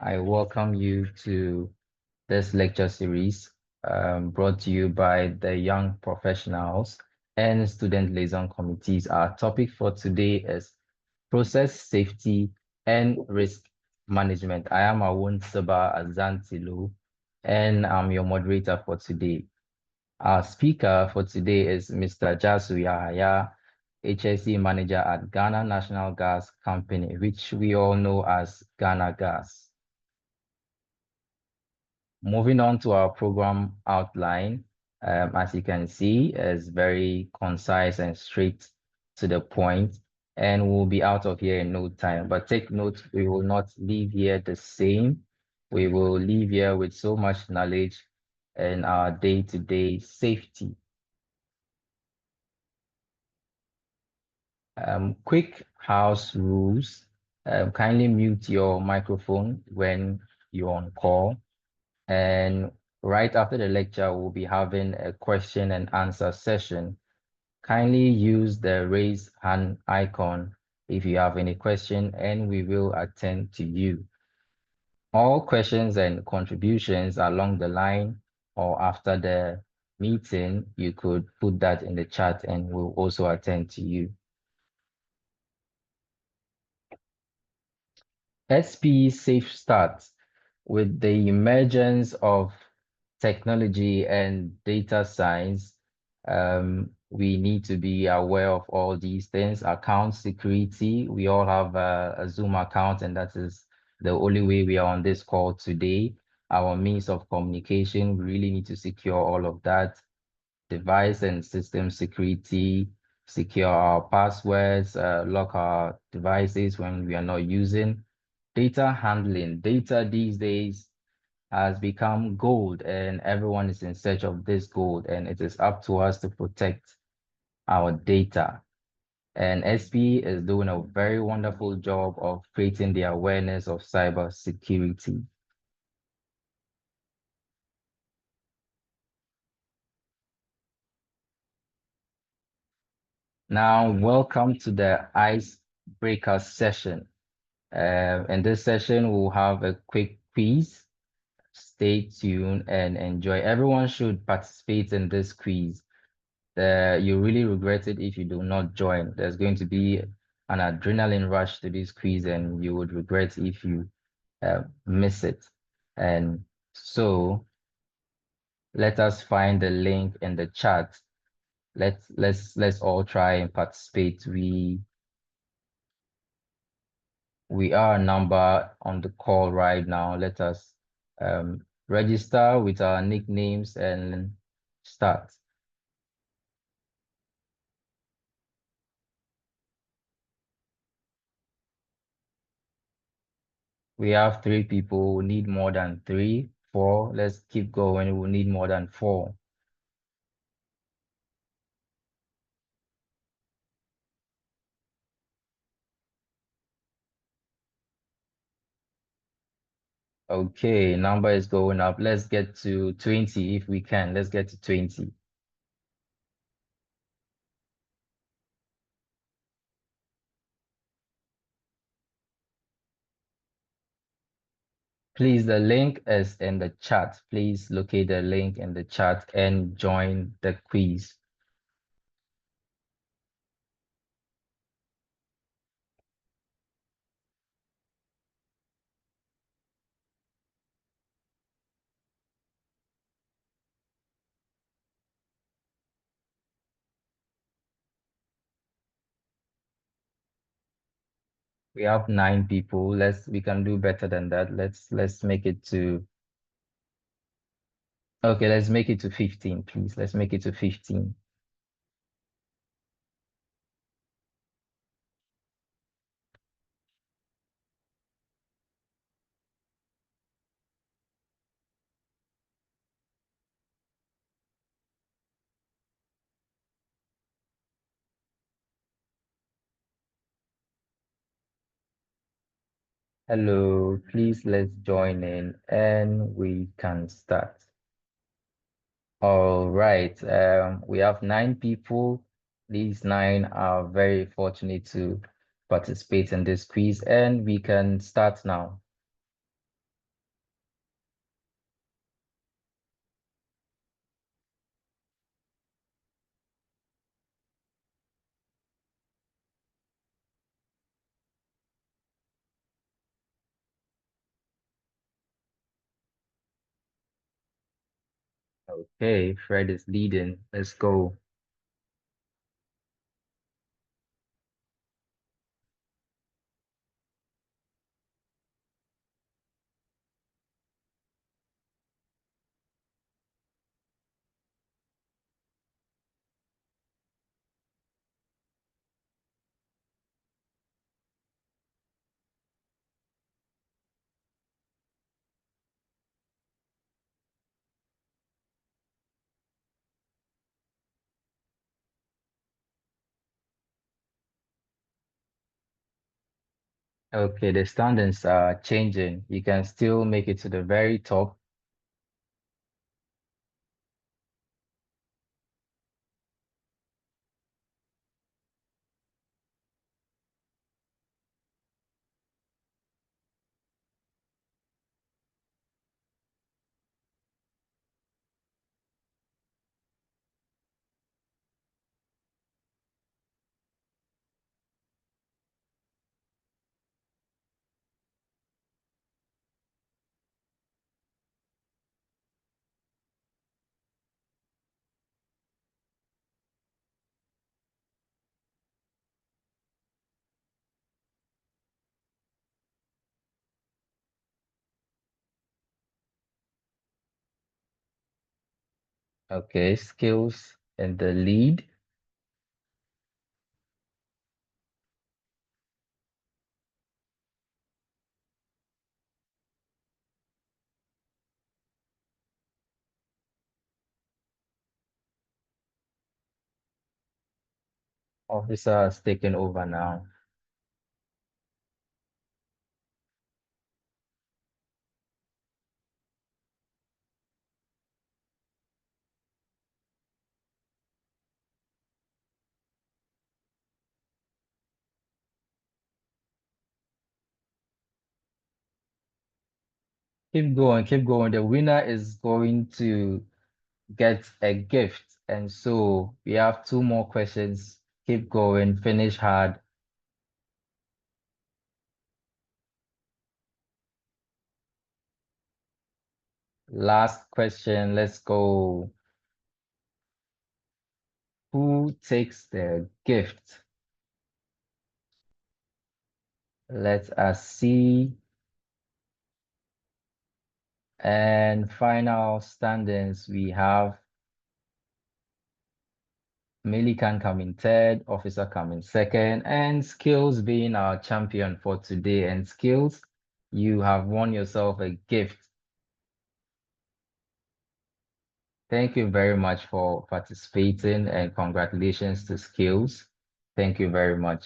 I welcome you to this lecture series brought to you by the Young Professionals and Student Liaison Committees. Our topic for today is process safety and risk management. I am Awun Seba Azantilu, and I'm your moderator for today. Our speaker for today is Mr. Jasu Yahaya, HSE Manager at Ghana National Gas Company, which we all know as Ghana Gas. Moving on to our program outline, as you can see, is very concise and straight to the point, and we'll be out of here in no time. But take note, we will not leave here the same. We will leave here with so much knowledge in our day-to-day safety. Quick house rules. Kindly mute your microphone when you're on call. And right after the lecture, we'll be having a question and answer session. Kindly use the raise hand icon if you have any question, and we will attend to you. All questions and contributions along the line or after the meeting, you could put that in the chat and we'll also attend to you. SP Safe Start. With the emergence of technology and data science, we need to be aware of all these things. Account security, we all have a Zoom account, and that is the only way we are on this call today. Our means of communication, we really need to secure all of that. Device and system security, secure our passwords, lock our devices when we are not using. Data handling. Data these days has become gold, and everyone is in search of this gold, and it is up to us to protect our data. And SP is doing a very wonderful job of creating the awareness of cybersecurity. Now, welcome to the icebreaker session. In this session, we'll have a quick quiz. Stay tuned and enjoy. Everyone should participate in this quiz. You really regret it if you do not join. There's going to be an adrenaline rush to this quiz, and you would regret if you miss it. And so let us find the link in the chat. Let's all try and participate. We are a number on the call right now. Let us register with our nicknames and start. We have 3 people. We need more than 3, 4. Let's keep going. We need more than 4. Okay, number is going up. Let's get to 20 if we can. Let's get to 20. Please, the link is in the chat. Please locate the link in the chat and join the quiz. We have 9 people. We can do better than that. Let's make it to, okay, let's make it to 15, please. Let's make it to 15. Hello, please let's join in and we can start. All right, we have 9 people. These 9 are very fortunate to participate in this quiz, and we can start now. Okay, Fred is leading. Let's go. Okay, the standings are changing. You can still make it to the very top. Okay, skills in the lead. Officer has taken over now. Keep going, keep going. The winner is going to get a gift. And so we have two more questions. Keep going, finish hard. Last question, let's go. Who takes the gift? Let us see. And final standings, we have Millikan coming third, Officer coming second, and Skills being our champion for today. And Skills, you have won yourself a gift. Thank you very much for participating and congratulations to Skills. Thank you very much.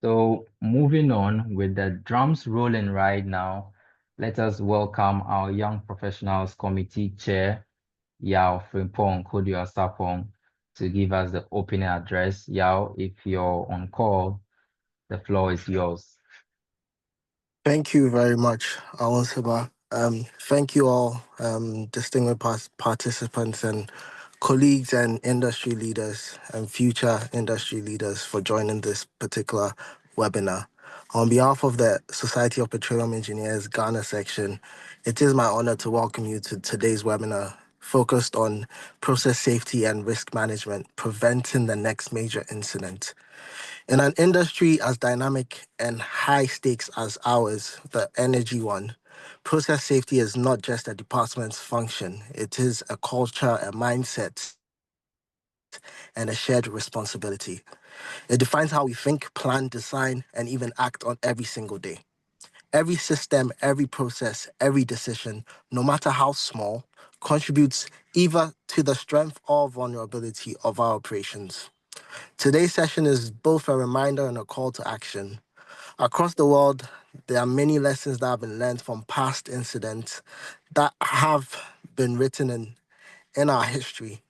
So moving on with the drums rolling right now, let us welcome our Young Professionals Committee Chair, Yao Frimpong Kodio Sapong, to give us the opening address. Yao, if you're on call, the floor is yours. Thank you very much, Awasiba. Thank you all, distinguished participants and colleagues and industry leaders and future industry leaders for joining this particular webinar. On behalf of the Society of Petroleum Engineers Ghana section, it is my honor to welcome you to today's webinar focused on process safety and risk management, preventing the next major incident. In an industry as dynamic and high stakes as ours, the energy one, process safety is not just a department's function, it is a culture, a mindset, and a shared responsibility. It defines how we think, plan, design, and even act on every single day. Every system, every process, every decision, no matter how small, contributes either to the strength or vulnerability of our operations. Today's session is both a reminder and a call to action. Across the world, there are many lessons that have been learned from past incidents that have been written in our history.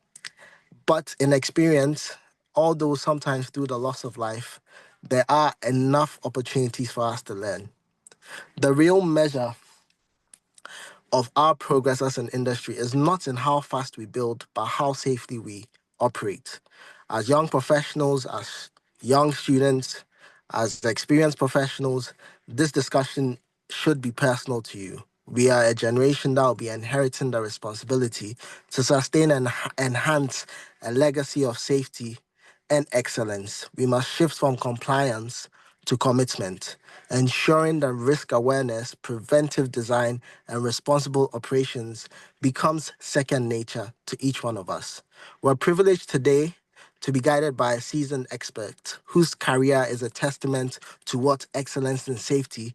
But in experience, although sometimes through the loss of life, there are enough opportunities for us to learn. The real measure of our progress as an industry is not in how fast we build, but how safely we operate. As young professionals, as young students, as experienced professionals, this discussion should be personal to you. We are a generation that will be inheriting the responsibility to sustain and enhance a legacy of safety and excellence. We must shift from compliance to commitment, ensuring that risk awareness, preventive design, and responsible operations becomes second nature to each one of us. We're privileged today to be guided by a seasoned expert whose career is a testament to what excellence in safety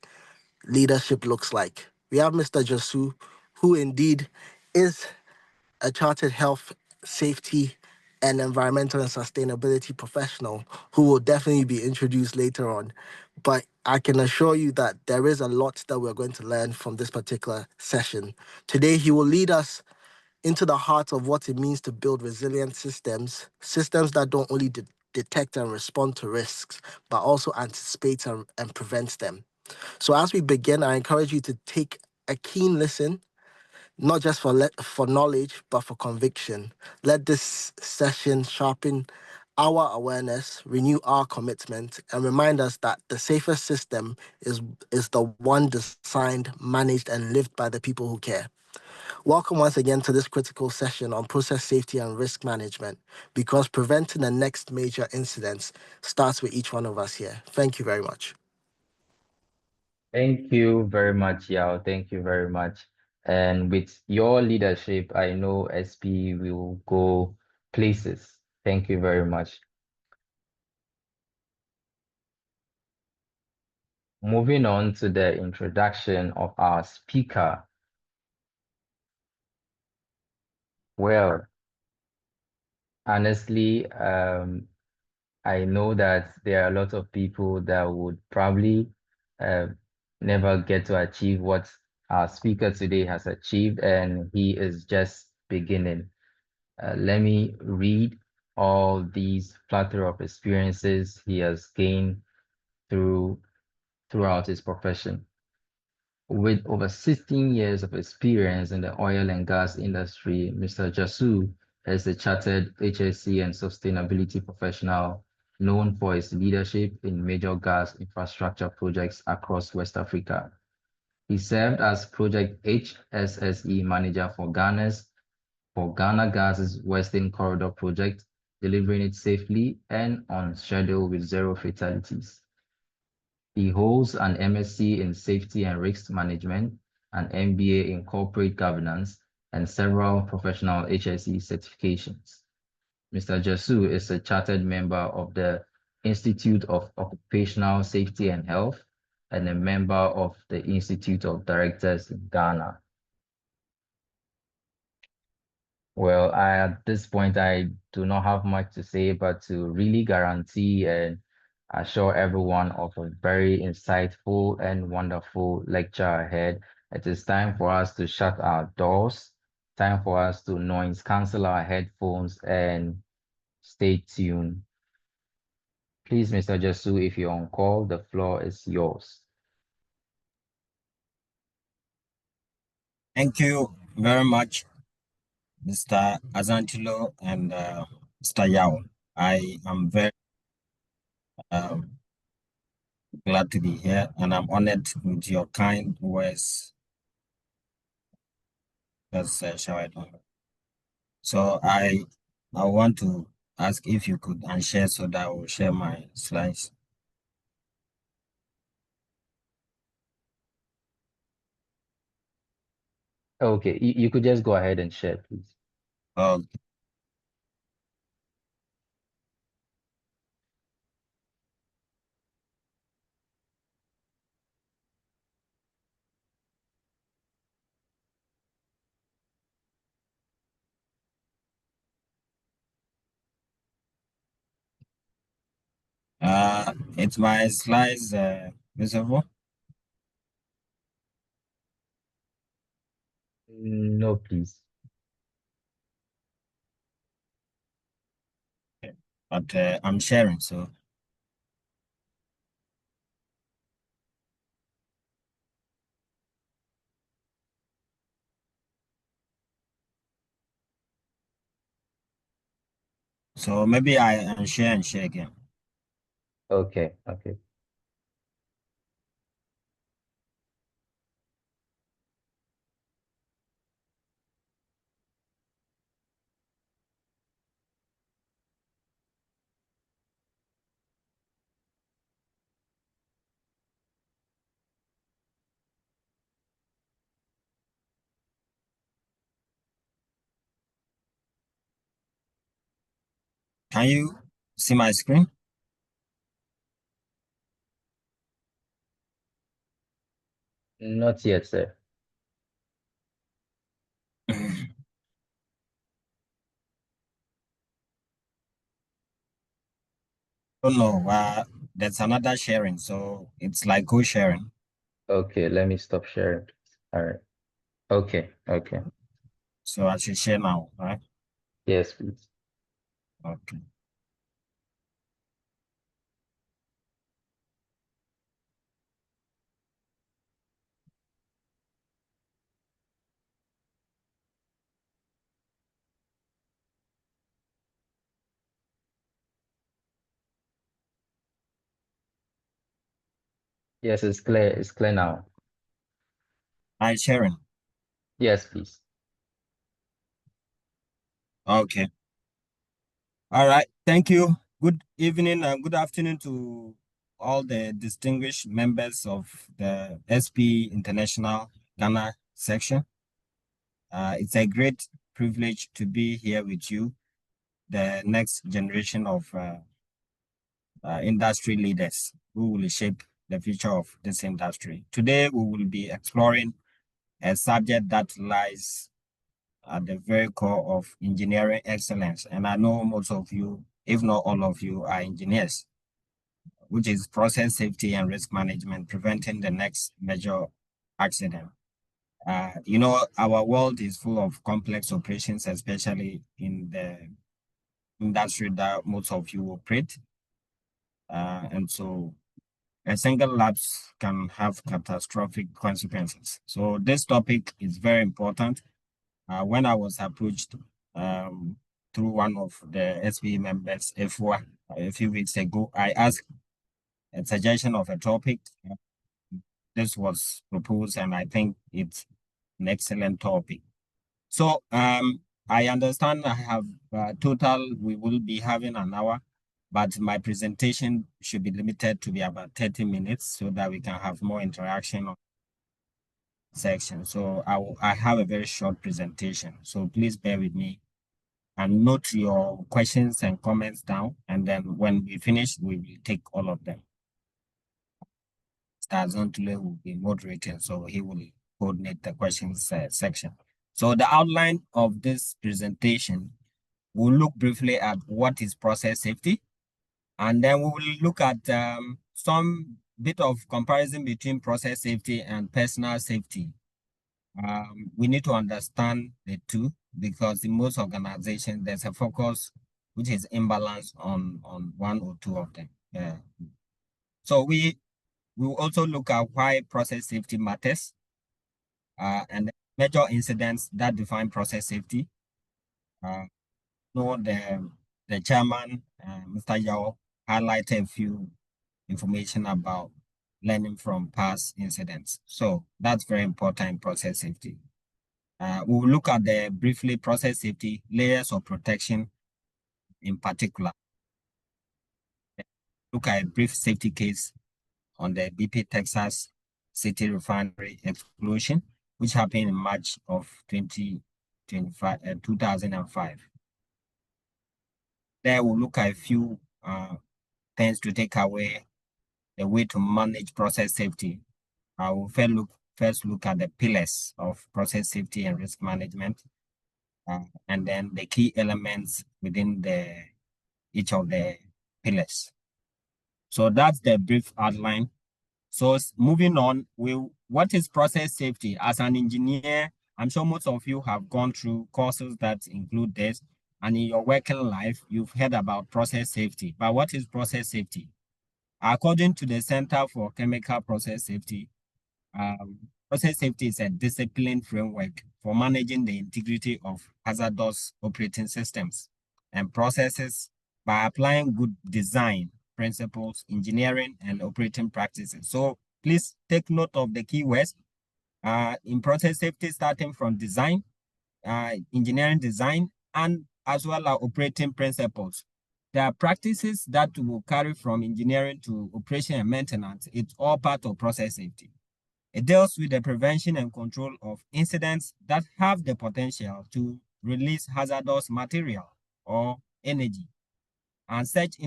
leadership looks like. We have Mr. Jasu, who indeed is a chartered health, safety, and environmental and sustainability professional who will definitely be introduced later on. But I can assure you that there is a lot that we're going to learn from this particular session. Today, he will lead us into the heart of what it means to build resilient systems, systems that don't only detect and respond to risks, but also anticipate and prevent them. So as we begin, I encourage you to take a keen listen, not just for knowledge, but for conviction. Let this session sharpen our awareness, renew our commitment, and remind us that the safest system is the one designed, managed, and lived by the people who care. Welcome once again to this critical session on process safety and risk management, because preventing the next major incidents starts with each one of us here. Thank you very much. Thank you very much, Yao. Thank you very much. And with your leadership, I know SP will go places. Thank you very much. Moving on to the introduction of our speaker. Well, honestly, I know that there are a lot of people that would probably uh, never get to achieve what our speaker today has achieved, and he is just beginning. Let me read all these plethora of experiences he has gained throughout his profession. With over 16 years of experience in the oil and gas industry, Mr. Jasu is a chartered HSC and sustainability professional known for his leadership in major gas infrastructure projects across West Africa. He served as Project HSSE Manager for Ghana Gas's Western Corridor project, delivering it safely and on schedule with zero fatalities. He holds an MSc in Safety and Risk Management, an MBA in Corporate Governance, and several professional HSE certifications. Mr. Jasu is a chartered member of the Institute of Occupational Safety and Health and a member of the Institute of Directors in Ghana. Well, at this point, I do not have much to say, but to really guarantee and assure everyone of a very insightful and wonderful lecture ahead. It is time for us to shut our doors, time for us to noise cancel our headphones and stay tuned. Please, Mr. Jasu, if you're on call, the floor is yours. Thank you very much, Mr. Azantilo and Mr. Yao. I am very um, glad to be here, and I'm honored with your kind words that's showered on me. So I want to ask if you could unshare so that I will share my slides. Okay, you could just go ahead and share, please. Okay. It's my slides, visible. No, please. But I'm sharing, so So maybe I unshare and share again. Okay, okay. Can you see my screen? Not yet, sir. Oh no, there's another sharing, so it's like co-sharing. Okay, let me stop sharing. All right. Okay, okay. So I should share now, right? Yes, please. Okay. Yes, it's clear. It's clear now. Hi, sharing. Yes, please. Okay. All right. Thank you. Good evening and good afternoon to all the distinguished members of the SP International Ghana section. It's a great privilege to be here with you, the next generation of industry leaders who will shape the future of this industry. Today, we will be exploring a subject that lies at the very core of engineering excellence. And I know most of you, if not all of you, are engineers, which is process safety and risk management, preventing the next major accident. Our world is full of complex operations, especially in the industry that most of you operate. And so a single lapse can have catastrophic consequences. So this topic is very important. When I was approached through one of the SB members, F1, a few weeks ago, I asked a suggestion of a topic. This was proposed, and I think it's an excellent topic. So I understand I have total, we will be having an hour, but my presentation should be limited to be about 30 minutes so that we can have more interaction on section. So I have a very short presentation. So please bear with me and note your questions and comments down. And then when we finish, we will take all of them. Stazontule will be moderating, so he will coordinate the questions section. So the outline of this presentation, we'll look briefly at what is process safety, and then we will look at some bit of comparison between process safety and personal safety. We need to understand the two because in most organizations, there's a focus which is imbalance on one or two of them. So we will also look at why process safety matters and major incidents that define process safety. The chairman, Mr. Yao, highlighted a few information about learning from past incidents. So that's very important in process safety. We will look at the briefly process safety layers of protection in particular. Look at a brief safety case on the BP Texas City Refinery explosion, which happened in March of 2005. There we'll look at a few things to take away the way to manage process safety. I will first look at the pillars of process safety and risk management, and then the key elements within each of the pillars. So that's the brief outline. So moving on, what is process safety? As an engineer, I'm sure most of you have gone through courses that include this, and in your working life, you've heard about process safety. But what is process safety? According to the Center for Chemical Process Safety, process safety is a disciplined framework for managing the integrity of hazardous operating systems. and processes by applying good design principles, engineering, and operating practices. So please take note of the keywords in process safety, starting from design, engineering design, and as well as operating principles. There are practices that will carry from engineering to operation and maintenance. It's all part of process safety. It deals with the prevention and control of incidents that have the potential to release hazardous material or energy. And such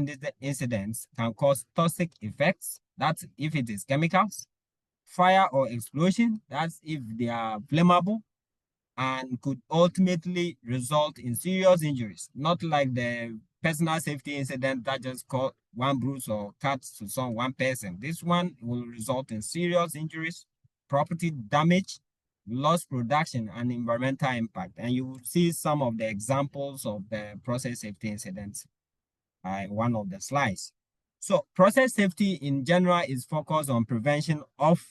incidents can cause toxic effects, that's if it is chemicals, fire or explosion, that's if they are flammable, and could ultimately result in serious injuries, not like the personal safety incident that just caused one bruise or cut to one person. This one will result in serious injuries, property damage, lost production, and environmental impact. And you will see some of the examples of the process safety incidents in one of the slides. So process safety in general is focused on prevention of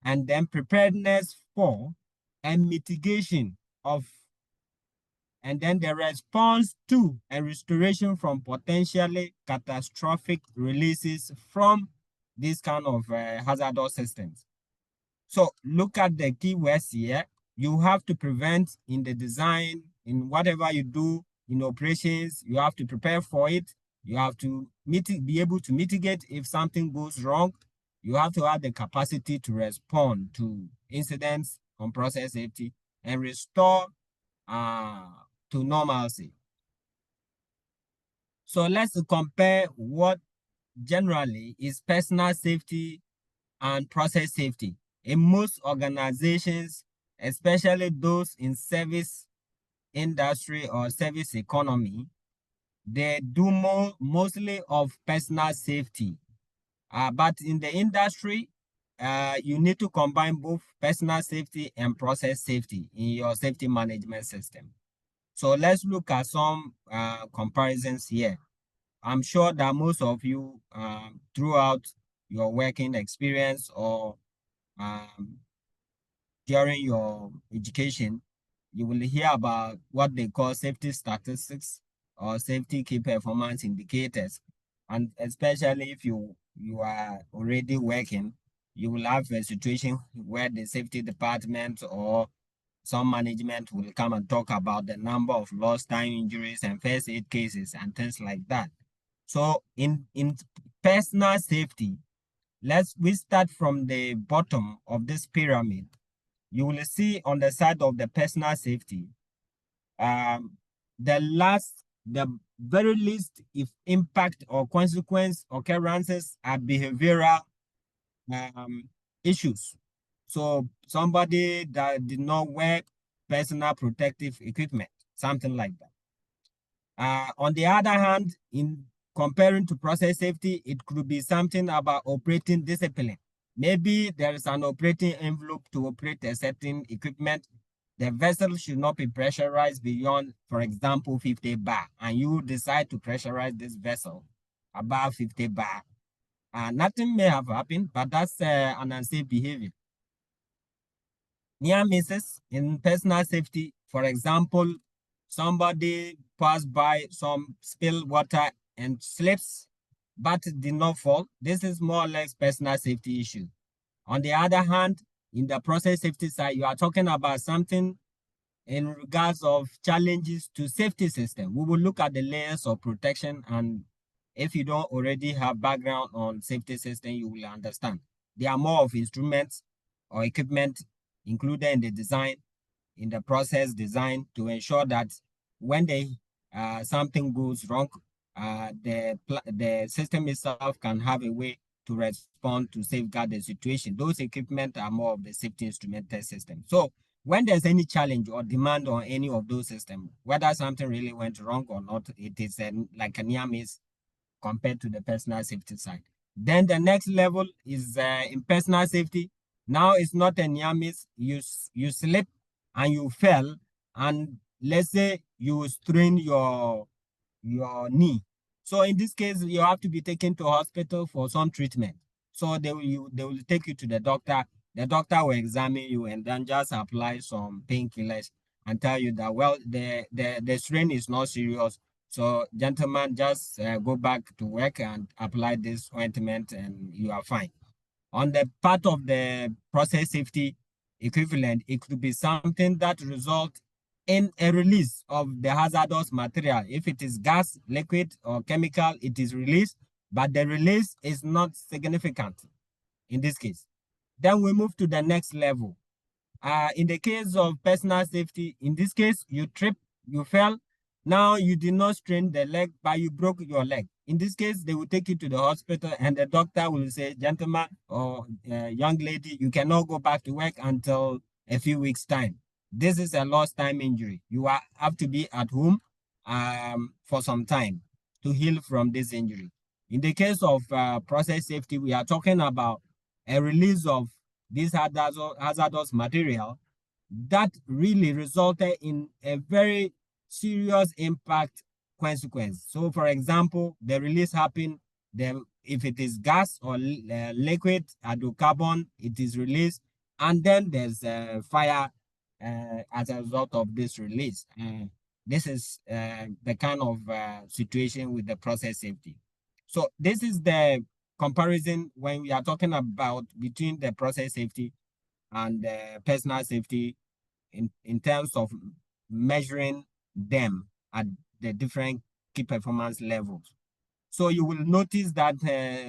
and then preparedness for and mitigation of, and then the response to and restoration from potentially catastrophic releases from this kind of hazardous systems. So look at the keywords here. You have to prevent in the design, in whatever you do in operations, you have to prepare for it. You have to be able to mitigate if something goes wrong. You have to have the capacity to respond to incidents on process safety and restore to normalcy. So let's compare what generally is personal safety and process safety. In most organizations, especially those in service industry or service economy, they do mostly of personal safety. But in the industry, you need to combine both personal safety and process safety in your safety management system. So let's look at some comparisons here. I'm sure that most of you throughout your working experience or during your education, you will hear about what they call safety statistics or safety key performance indicators. And especially if you are already working, you will have a situation where the safety department or some management will come and talk about the number of lost time injuries and first aid cases and things like that. So in personal safety, we start from the bottom of this pyramid. You will see on the side of the personal safety, the very least if impact or consequence occurrences are behavioral issues. So somebody that did not wear personal protective equipment, something like that. On the other hand, in comparing to process safety, it could be something about operating discipline. Maybe there is an operating envelope to operate a certain equipment. The vessel should not be pressurized beyond, for example, 50 bar, and you decide to pressurize this vessel above 50 bar. Nothing may have happened, but that's an unsafe behavior. Near misses in personal safety, for example, somebody passed by some spilled water and slips, but did not fall. This is more or less personal safety issue. On the other hand, in the process safety side, you are talking about something in regards of challenges to safety system. We will look at the layers of protection, and if you don't already have background on safety system, you will understand. There are more of instruments or equipment included in the design, in the process design, to ensure that when something goes wrong, the system itself can have a way to respond to safeguard the situation. Those equipment are more of the safety instrumented system. So when there's any challenge or demand on any of those systems, whether something really went wrong or not, it is like a near miss compared to the personal safety side. Then the next level is in personal safety. Now it's not a near miss. You slip and you fell, and let's say you strain your knee. So in this case, you have to be taken to hospital for some treatment. So they will take you to the doctor. The doctor will examine you and then just apply some painkillers and tell you that, well, the strain is not serious, So, gentlemen, just go back to work and apply this ointment, and you are fine. On the part of the process safety equivalent, it could be something that results in a release of the hazardous material. If it is gas, liquid, or chemical, it is released, but the release is not significant in this case. Then we move to the next level. In the case of personal safety, in this case, you trip, you fell. Now you did not strain the leg, but you broke your leg. In this case, they will take you to the hospital and the doctor will say, gentleman or young lady, you cannot go back to work until a few weeks' time. This is a lost time injury. You have to be at home for some time to heal from this injury. In the case of process safety, we are talking about a release of this hazardous material that really resulted in a very serious impact consequence. So, for example, the release happened, if it is gas or liquid hydrocarbon, it is released, and then there's a fire as a result of this release. This is the kind of situation with the process safety. So this is the comparison when we are talking about between the process safety and personal safety in terms of measuring them at the different key performance levels. So you will notice that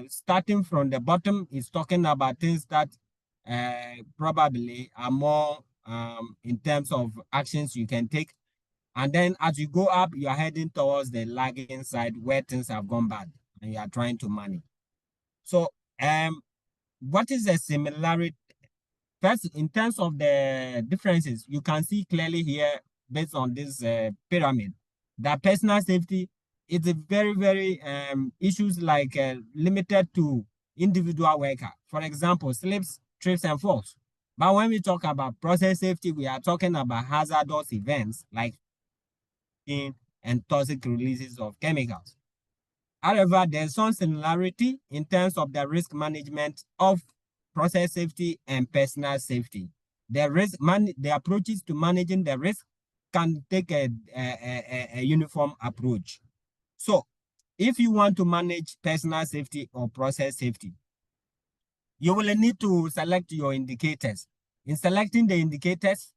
starting from the bottom is talking about things that probably are more in terms of actions you can take. And then as you go up, you are heading towards the lagging side where things have gone bad and you are trying to manage. So what is the similarity? First, in terms of the differences, you can see clearly here based on this pyramid that personal safety is a very, very issues like limited to individual worker. For example, slips, trips, and falls. But when we talk about process safety, we are talking about hazardous events like and toxic releases of chemicals. However, there's some similarity in terms of the risk management of process safety and personal safety. The approaches to managing the risk can take a uniform approach. So, if you want to manage personal safety or process safety, you will need to select your indicators. In selecting the indicators,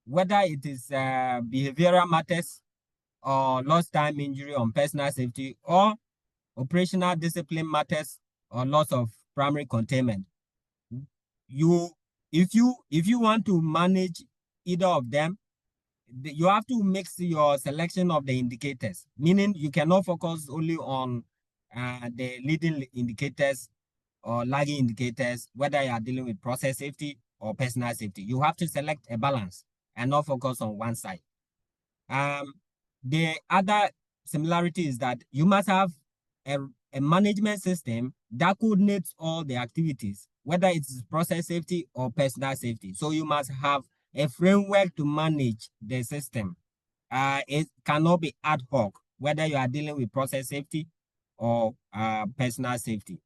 whether it is behavioral matters or lost time injury on personal safety or operational discipline matters or loss of primary containment. If you want to manage either of them, you have to mix your selection of the indicators, meaning you cannot focus only on the leading indicators or lagging indicators, whether you are dealing with process safety or personal safety. You have to select a balance and not focus on one side. The other similarity is that you must have a management system that coordinates all the activities, whether it's process safety or personal safety. So you must have a framework to manage the system. It cannot be ad hoc, whether you are dealing with process safety or personal safety.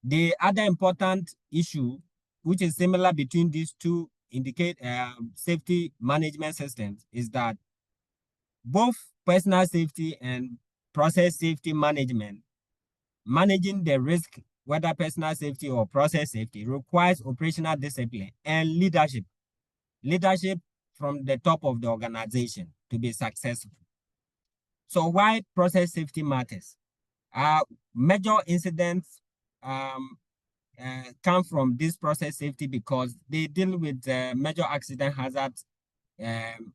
The other important issue, which is similar between these two safety management systems, is that both personal safety and process safety management, managing the risk, whether personal safety or process safety, requires operational discipline and leadership. Leadership from the top of the organization to be successful. So why process safety matters? Major incidents come from this process safety because they deal with major accident hazards,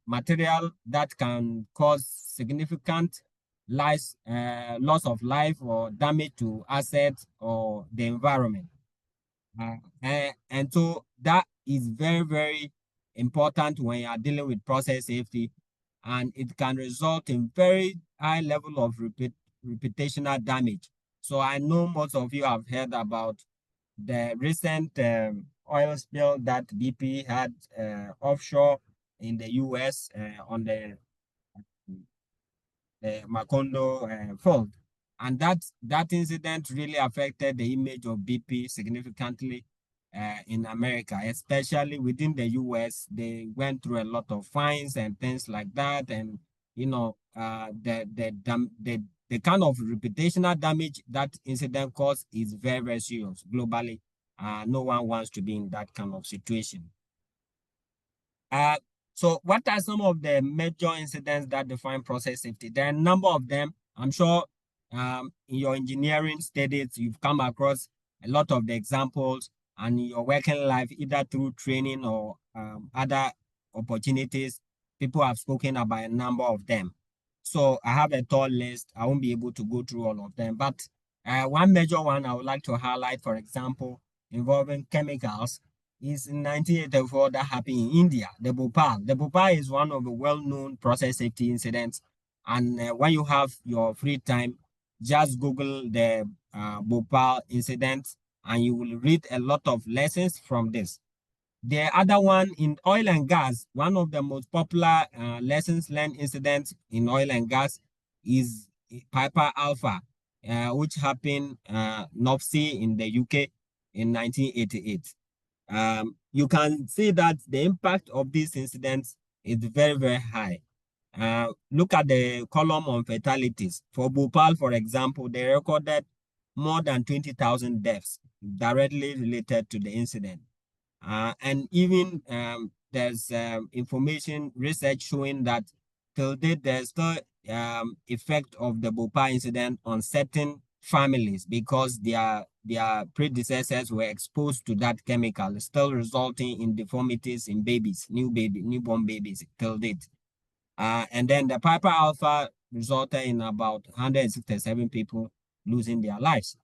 material that can cause significant loss of life or damage to assets or the environment. And so that is very, very important when you are dealing with process safety, and it can result in very high level of reputational damage. So I know most of you have heard about the recent oil spill that BP had offshore in the US on the Macondo fault. And that incident really affected the image of BP significantly in America, especially within the US. They went through a lot of fines and things like that. And, the kind of reputational damage that incident cause is very, very serious globally. No one wants to be in that kind of situation. So what are some of the major incidents that define process safety? There are a number of them. I'm sure in your engineering studies, you've come across a lot of the examples, and in your working life, either through training or other opportunities, people have spoken about a number of them. So I have a tall list. I won't be able to go through all of them, but one major one I would like to highlight, for example, involving chemicals, is in 1984 that happened in India, the Bhopal. The Bhopal is one of the well-known process safety incidents. And when you have your free time, just Google the Bhopal incident and you will read a lot of lessons from this. The other one in oil and gas, one of the most popular lessons learned incidents in oil and gas is Piper Alpha, which happened North Sea in the UK in 1988. You can see that the impact of these incidents is very, very high. Look at the column on fatalities. For Bhopal, for example, they recorded more than 20,000 deaths directly related to the incident. And even there's information research showing that till date there's still effect of the Bhopal incident on certain families because their predecessors were exposed to that chemical, still resulting in deformities in babies, newborn babies till date. And then the Piper Alpha resulted in about 167 people losing their lives.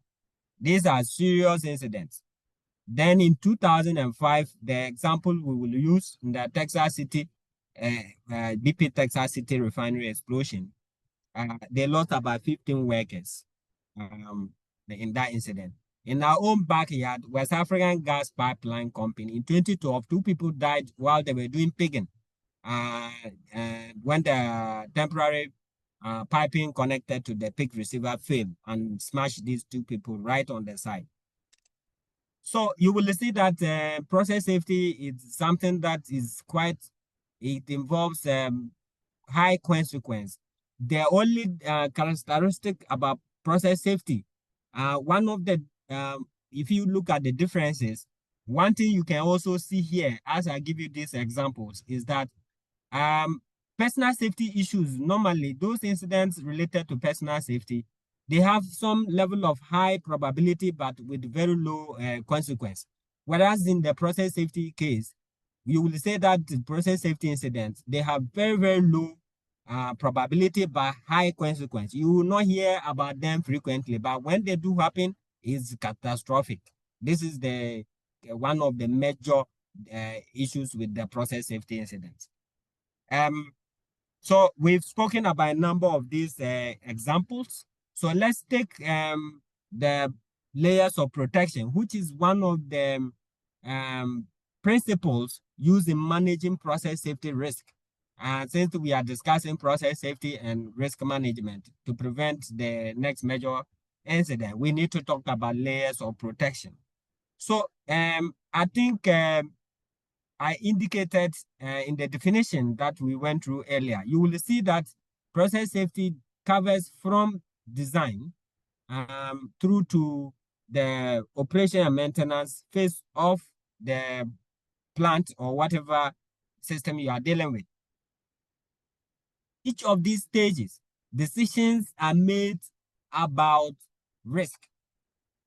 These are serious incidents. Then in 2005, the example we will use in the Texas City, BP Texas City refinery explosion, they lost about 15 workers in that incident. In our own backyard, West African Gas Pipeline Company, in 2012, 2 people died while they were doing pigging. When the temporary piping connected to the pig receiver failed and smashed these 2 people right on the side. So you will see that process safety is something that is it involves high consequence. The only characteristic about process safety, one of the, if you look at the differences, one thing you can also see here, as I give you these examples, is that personal safety issues, normally those incidents related to personal safety, they have some level of high probability, but with very low consequence. Whereas in the process safety case, you will say that the process safety incidents, they have very, very low probability, but high consequence. You will not hear about them frequently, but when they do happen, it's catastrophic. This is the one of the major issues with the process safety incidents. So we've spoken about a number of these examples. So let's take the layers of protection, which is one of the principles used in managing process safety risk. And since we are discussing process safety and risk management to prevent the next major incident, we need to talk about layers of protection. So I think I indicated in the definition that we went through earlier, you will see that process safety covers from design through to the operation and maintenance phase of the plant or whatever system you are dealing with. Each of these stages, decisions are made about risk.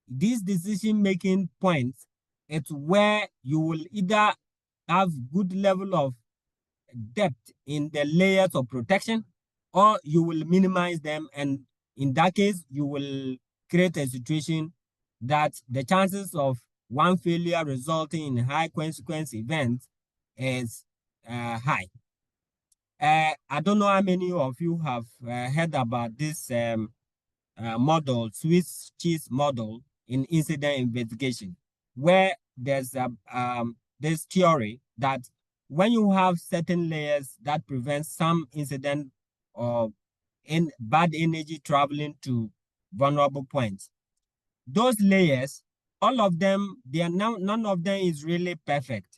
These decision-making points, it's where you will either have good level of depth in the layers of protection, or you will minimize them. And in that case, you will create a situation that the chances of one failure resulting in high consequence events is high. I don't know how many of you have heard about this model, Swiss cheese model in incident investigation, where there's this theory that when you have certain layers that prevent some incident or in bad energy traveling to vulnerable points, those layers, all of them, none of them is really perfect.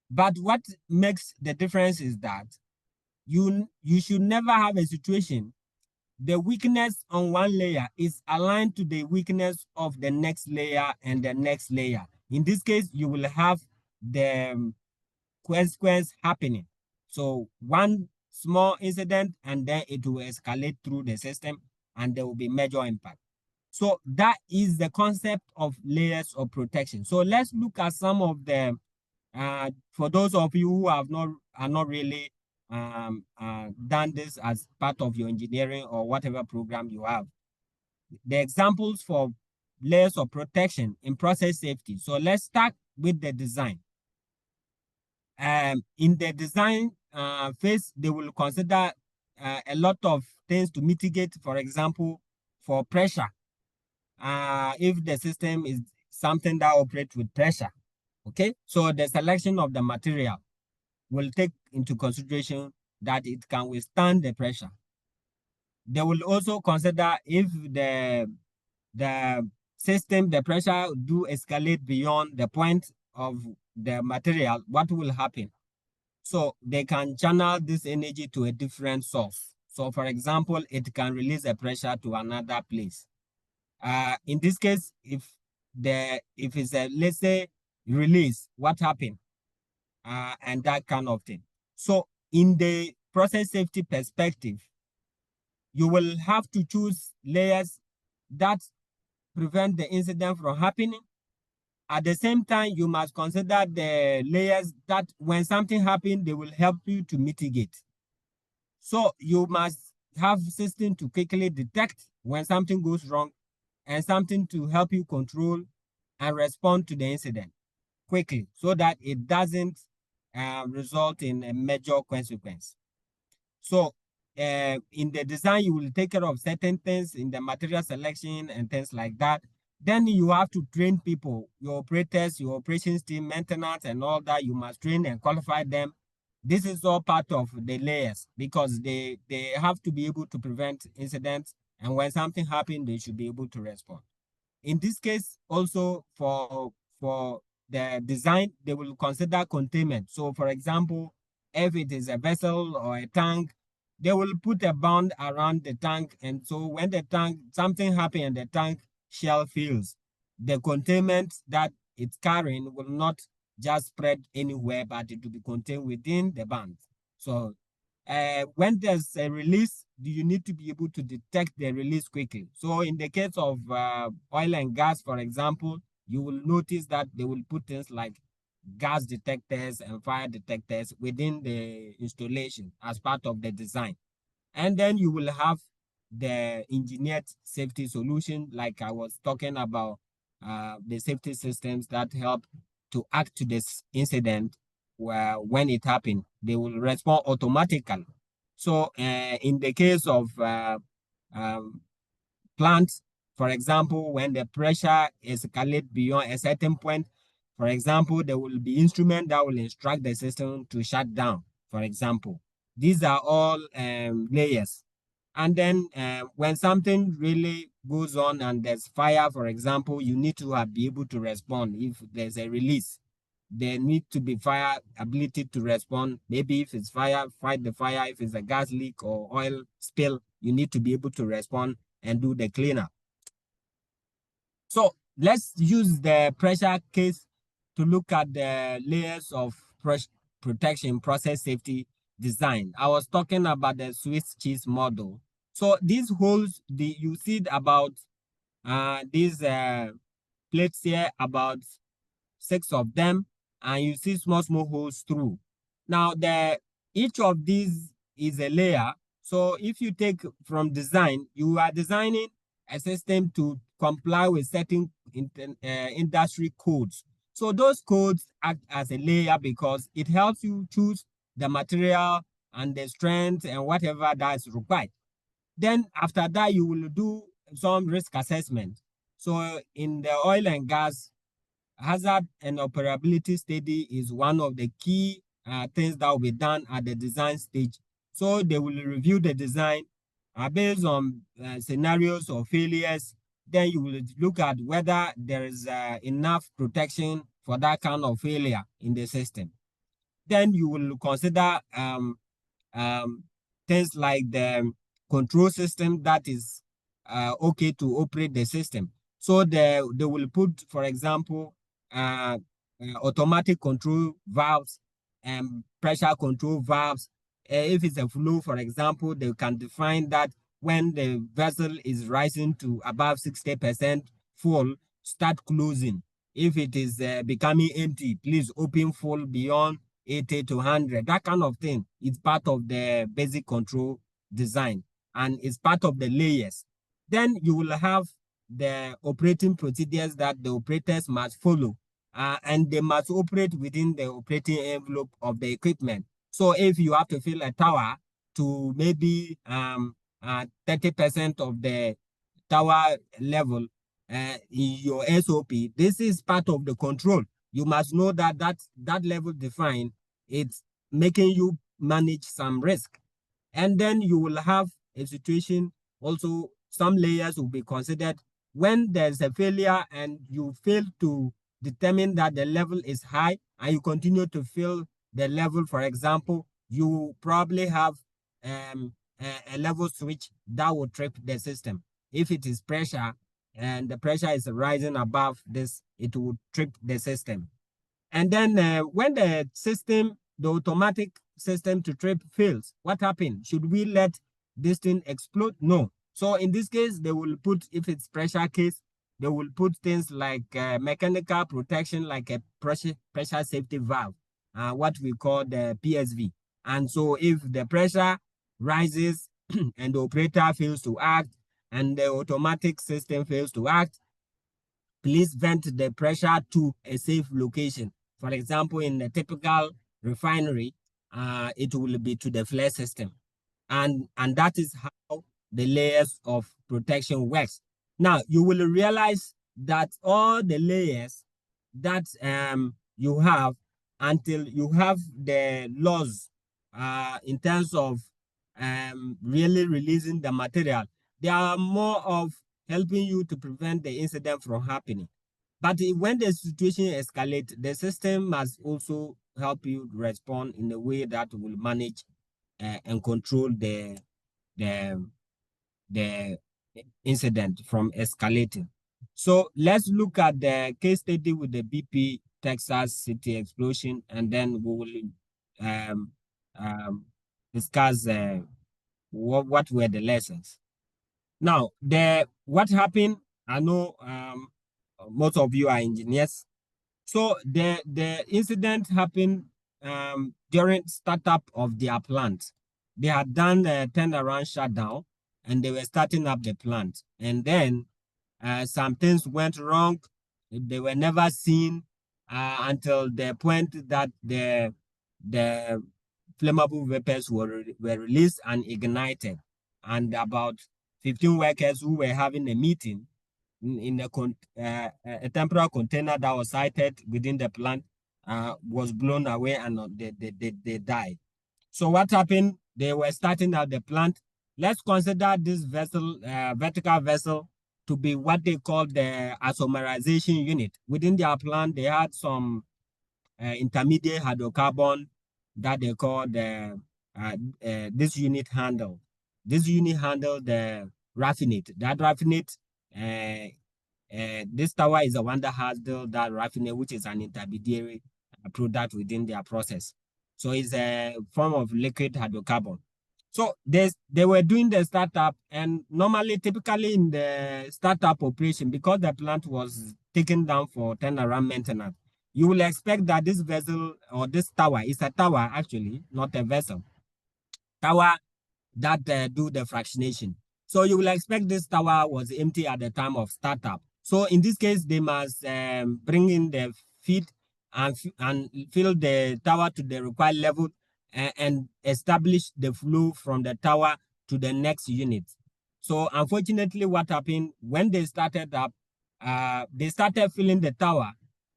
But what makes the difference is that you should never have a situation the weakness on one layer is aligned to the weakness of the next layer and the next layer. In this case, you will have the consequence happening. So one small incident and then it will escalate through the system and there will be major impact. So that is the concept of layers of protection. So let's look at some of the, for those of you who are not really done this as part of your engineering or whatever program you have. The examples for layers of protection in process safety. So let's start with the design. In the design phase, they will consider a lot of things to mitigate, for example, for pressure. If the system is something that operates with pressure, okay? So the selection of the material will take into consideration that it can withstand the pressure. They will also consider if the system, the pressure do escalate beyond the point of the material, what will happen? So they can channel this energy to a different source. So for example, it can release the pressure to another place. In this case, if it's a, let's say, release, what happened? And that kind of thing. So in the process safety perspective, you will have to choose layers that prevent the incident from happening. At the same time, you must consider the layers that when something happens, they will help you to mitigate. So you must have system to quickly detect when something goes wrong and something to help you control and respond to the incident quickly so that it doesn't result in a major consequence. So in the design, you will take care of certain things in the material selection and things like that. Then you have to train people, your operators, your operations team, maintenance, and all that. You must train and qualify them. This is all part of the layers because they have to be able to prevent incidents. And when something happens, they should be able to respond. In this case, also for the design, they will consider containment. So for example, if it is a vessel or a tank, they will put a bond around the tank. And so when the tank, something happens and the tank shell fills, the containment that it's carrying will not just spread anywhere, but it will be contained within the band. So when there's a release, you need to be able to detect the release quickly. So in the case of oil and gas, for example, you will notice that they will put things like gas detectors and fire detectors within the installation as part of the design. And then you will have the engineered safety solution, like I was talking about, the safety systems that help to act to this incident where when it happened, they will respond automatically. So in the case of plants, for example, when the pressure escalates beyond a certain point, for example, there will be instruments that will instruct the system to shut down, for example. These are all layers. And then when something really goes on and there's fire, for example, you need to be able to respond. If there's a release, there need to be fire ability to respond. Maybe if it's fire, fight the fire. If it's a gas leak or oil spill, you need to be able to respond and do the cleanup. So let's use the pressure case to look at the layers of protection, process safety design. I was talking about the Swiss cheese model. So these holes, you see about these plates here, about 6 of them, and you see small holes through. Now each of these is a layer. So if you take from design, you are designing a system to comply with certain industry codes. So those codes act as a layer because it helps you choose the material and the strength and whatever that is required. Then after that, you will do some risk assessment. So in the oil and gas, hazard and operability study is one of the key things that will be done at the design stage. So they will review the design based on scenarios or failures. Then you will look at whether there is enough protection for that kind of failure in the system. Then you will consider things like the control system that is okay to operate the system. So they will put, for example, automatic control valves and pressure control valves. If it's a flow, for example, they can define that when the vessel is rising to above 60% full, start closing. If it is becoming empty, please open full beyond 80 to 100. That kind of thing is part of the basic control design and it's part of the layers. Then you will have the operating procedures that the operators must follow, and they must operate within the operating envelope of the equipment. So if you have to fill a tower to maybe 30% of the tower level in your SOP, this is part of the control. You must know that that level defined, it's making you manage some risk. And then you will have a situation also, some layers will be considered when there's a failure and you fail to determine that the level is high and you continue to fill the level. For example, you probably have a level switch that will trip the system. If it is pressure and the pressure is rising above this, it will trip the system. And then when the system, the automatic system to trip fails, what happens? Should we let this thing explode? No. So in this case, they will put, if it's pressure case, they will put things like mechanical protection, like a pressure safety valve, what we call the PSV. And so if the pressure rises and the operator fails to act and the automatic system fails to act, please vent the pressure to a safe location. For example, in a typical refinery, it will be to the flare system. And that is how the layers of protection works. Now, you will realize that all the layers that you have until you have the laws in terms of really releasing the material, they are more of helping you to prevent the incident from happening. But when the situation escalates, the system must also help you respond in a way that will manage and control the incident from escalating. So let's look at the case study with the BP Texas City explosion, and then we will discuss what were the lessons. Now, what happened, I know most of you are engineers. So the incident happened during startup of their plant. They had done a turnaround shutdown and they were starting up the plant. And then some things went wrong. They were never seen until the point that the flammable vapors were released and ignited. And about 15 workers who were having a meeting in a temporary container that was sited within the plant was blown away and they died. So what happened? They were starting at the plant. Let's consider this vessel, vertical vessel, to be what they call the isomerization unit. Within their plant, they had some intermediate hydrocarbon that they call the this unit handle. This unit handle the raffinate. That raffinate, this tower is the one that has that raffinate, which is an intermediary product within their process. So it's a form of liquid hydrocarbon. So they were doing the startup, and normally, typically in the startup operation, because the plant was taken down for turnaround maintenance, you will expect that this vessel or this tower is a tower, actually, not a vessel. Tower that do the fractionation. So you will expect this tower was empty at the time of startup. So in this case, they must bring in the feed and fill the tower to the required level and establish the flow from the tower to the next unit. So unfortunately, what happened when they started up, they started filling the tower,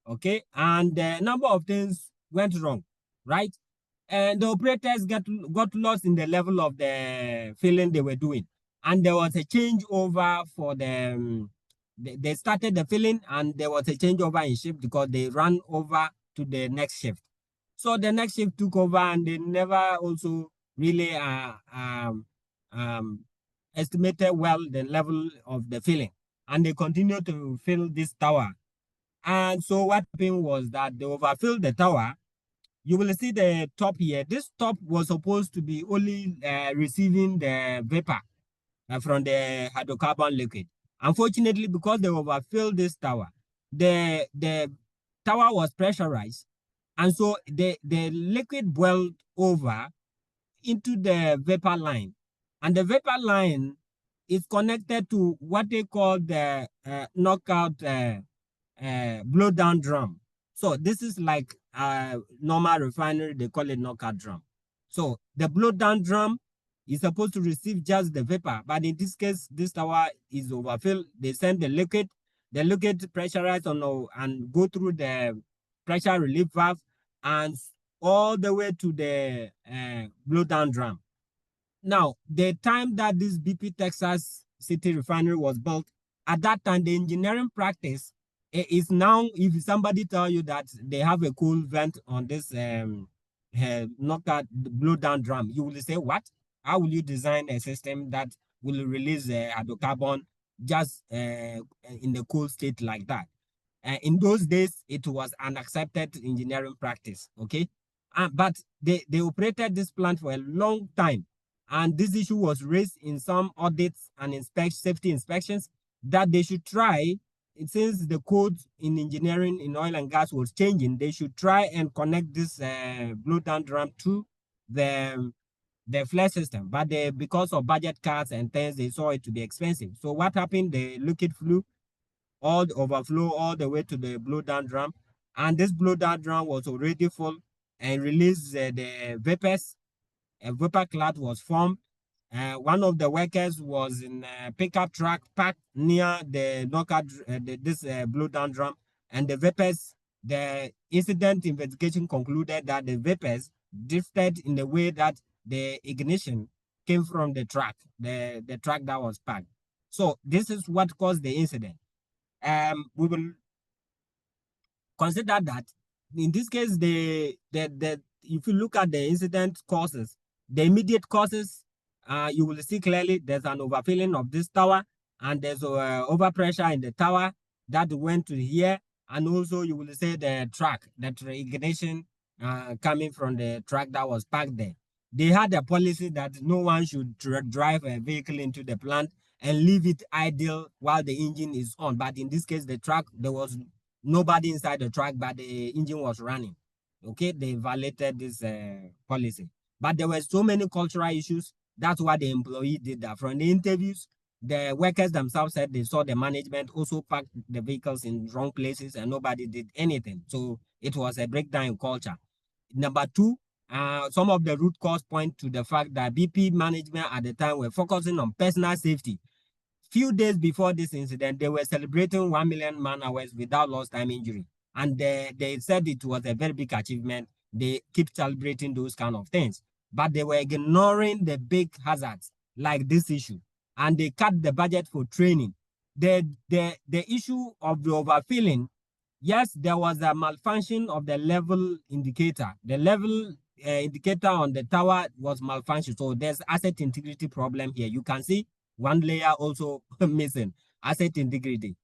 okay? And a number of things went wrong, right? And the operators got lost in the level of the filling they were doing. And there was a changeover for the, they started the filling and there was a changeover in shift because they ran over to the next shift. So the next shift took over and they never also really estimated well the level of the filling, and they continue to fill this tower. And so what happened was that they overfilled the tower. You will see the top here. This top was supposed to be only receiving the vapor from the hydrocarbon liquid. Unfortunately, because they overfilled this tower, the tower was pressurized, and so the liquid boiled over into the vapor line, and the vapor line is connected to what they call the knockout blow down drum. So this is like normal refinery, they call it knockout drum. So the blow down drum is supposed to receive just the vapor, but in this case, this tower is overfilled. They send the liquid pressurized on and go through the pressure relief valve and all the way to the blow down drum. Now, the time that this BP Texas City refinery was built, at that time, the engineering practice is now, if somebody tell you that they have a cool vent on this knockout blow down drum, you will say, what? How will you design a system that will release hydrocarbon just in the cool state like that? In those days, it was an accepted engineering practice, okay? But they operated this plant for a long time. And this issue was raised in some audits and safety inspections that they should try, since the code in engineering in oil and gas was changing, they should try and connect this blow down drum to the flare system. But because of budget cuts and things, they saw it to be expensive. So what happened? The liquid flew all the overflow all the way to the blow down drum, and this blow down drum was already full and released the vapors. A vapor cloud was formed. One of the workers was in a pickup truck parked near the knockout this blow down drum, and the vapors. The incident investigation concluded that the vapors drifted in the way that the ignition came from the truck, the truck that was parked. So this is what caused the incident. We will consider that in this case, if you look at the incident causes, the immediate causes, you will see clearly there's an overfilling of this tower, and there's overpressure in the tower that went to here, and also you will see the truck, that ignition coming from the truck that was parked there. They had a policy that no one should drive a vehicle into the plant and leave it idle while the engine is on. But in this case, the truck, there was nobody inside the truck, but the engine was running. Okay, they violated this policy. But there were so many cultural issues. That's why the employee did that. From the interviews, the workers themselves said they saw the management also parked the vehicles in wrong places and nobody did anything. So it was a breakdown in culture. Number two, some of the root cause point to the fact that BP management at the time were focusing on personal safety. Few days before this incident, they were celebrating 1 million man-hours without lost time injury. And they said it was a very big achievement. They keep celebrating those kind of things. But they were ignoring the big hazards like this issue. And they cut the budget for training. The issue of the overfilling, yes, there was a malfunction of the level indicator. The level indicator on the tower was malfunctioned. So there's asset integrity problem here. You can see one layer also missing. Asset integrity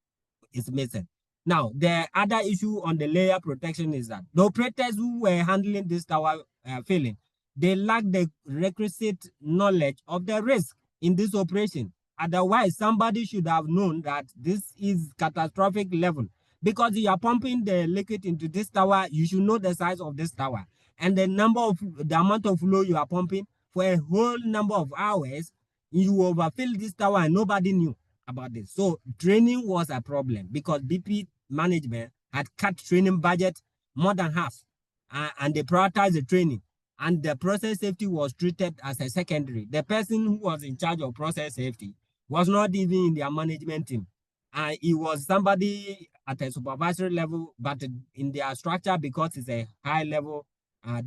is missing. Now, the other issue on the layer protection is that the operators who were handling this tower filling, they lack the requisite knowledge of the risk in this operation. Otherwise, somebody should have known that this is catastrophic level. Because you are pumping the liquid into this tower, you should know the size of this tower. And the amount of flow you are pumping for a whole number of hours, you overfill this tower and nobody knew about this. So training was a problem because BP management had cut training budget more than half, and they prioritized the training, and the process safety was treated as a secondary. The person who was in charge of process safety was not even in their management team. It was somebody at a supervisory level, but in their structure, because it's a high level,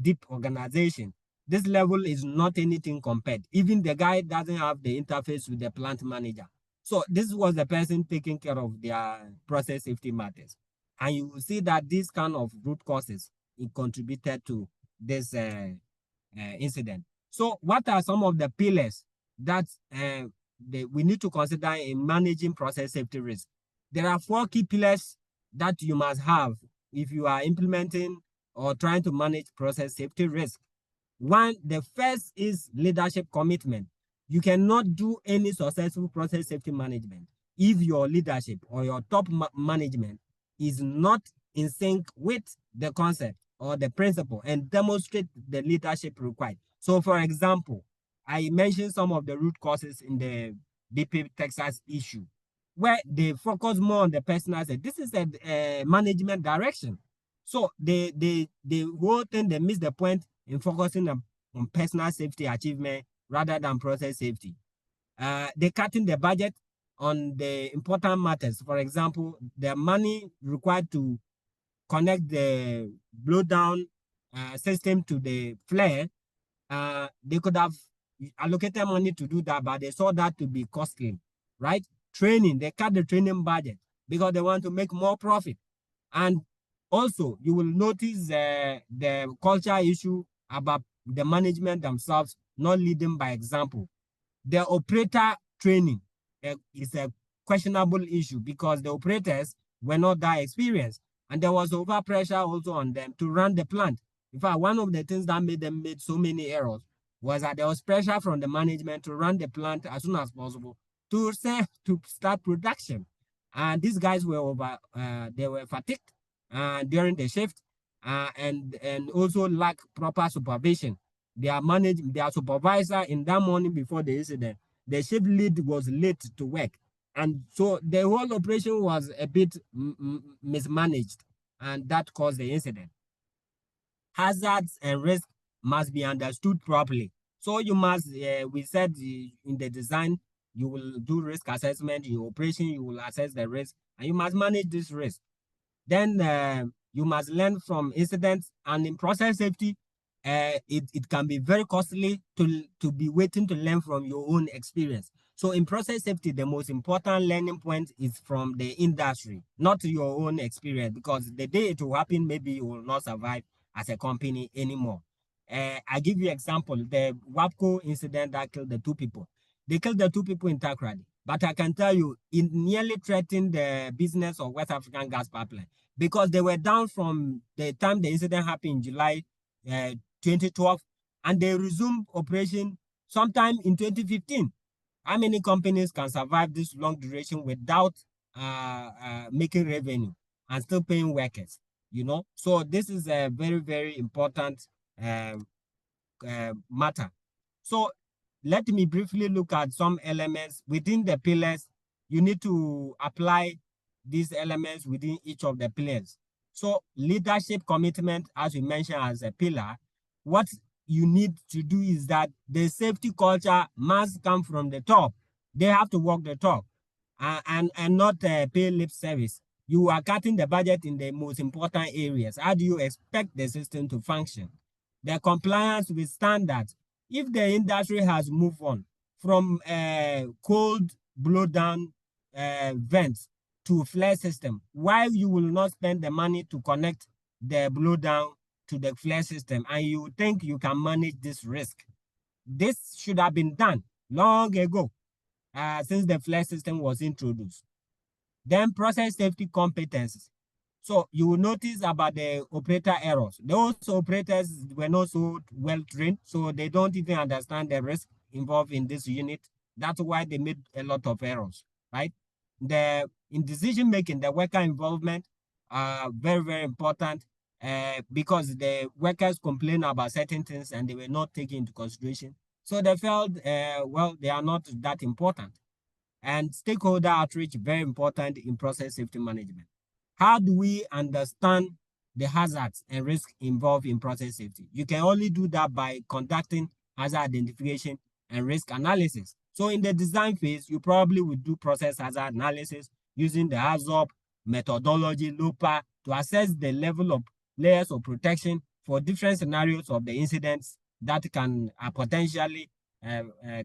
deep organization, this level is not anything compared. Even the guy doesn't have the interface with the plant manager. So this was the person taking care of their process safety matters. And you will see that these kind of root causes, it contributed to this incident. So what are some of the pillars that we need to consider in managing process safety risk? There are 4 key pillars that you must have if you are implementing or trying to manage process safety risk. One, the first is leadership commitment. You cannot do any successful process safety management if your leadership or your top management is not in sync with the concept or the principle and demonstrate the leadership required. So, for example, I mentioned some of the root causes in the BP Texas issue, where they focus more on the personal side. This is a management direction. So the whole thing, they miss the point in focusing on personal safety achievement rather than process safety. They cutting the budget on the important matters. For example, the money required to connect the blowdown system to the flare, they could have allocated money to do that, but they saw that to be costly, right? Training, they cut the training budget because they want to make more profit. And also, you will notice the culture issue about the management themselves not leading by example. The operator training is a questionable issue because the operators were not that experienced. And there was over pressure also on them to run the plant. In fact, one of the things that made them make so many errors was that there was pressure from the management to run the plant as soon as possible to start production. And these guys were they were fatigued during the shift and also lack proper supervision. Their supervisor in that morning before the incident, the shift lead was late to work. And so the whole operation was a bit mismanaged, and that caused the incident. Hazards and risks must be understood properly. So you must, we said in the design, you will do risk assessment, in your operation, you will assess the risk, and you must manage this risk. Then you must learn from incidents, and in process safety, it can be very costly to be waiting to learn from your own experience. So in process safety, the most important learning point is from the industry, not your own experience, because the day it will happen, maybe you will not survive as a company anymore. I give you example, the WAPCO incident that killed the 2 people. They killed the 2 people in Takoradi, but I can tell you, it nearly threatened the business of West African Gas Pipeline because they were down from the time the incident happened in July 2012, and they resumed operation sometime in 2015. How many companies can survive this long duration without making revenue and still paying workers? You know, so this is a very, very important matter. So let me briefly look at some elements within the pillars. You need to apply these elements within each of the pillars. So leadership commitment, as we mentioned as a pillar, what you need to do is that the safety culture must come from the top. They have to walk the talk and not pay lip service. You are cutting the budget in the most important areas. How do you expect the system to function? The compliance with standards. If the industry has moved on from cold blowdown vents to flare system, why you will not spend the money to connect the blowdown to the flare system and you think you can manage this risk? This should have been done long ago since the flare system was introduced. Then process safety competencies. So you will notice about the operator errors. Those operators were not so well trained, so they don't even understand the risk involved in this unit. That's why they made a lot of errors, right? In decision making, the worker involvement are very, very important because the workers complain about certain things and they were not taken into consideration. So they felt, well, they are not that important. And stakeholder outreach, very important in process safety management. How do we understand the hazards and risks involved in process safety? You can only do that by conducting hazard identification and risk analysis. So in the design phase, you probably will do process hazard analysis using the HAZOP methodology, LOPA, to assess the level of layers of protection for different scenarios of the incidents that can potentially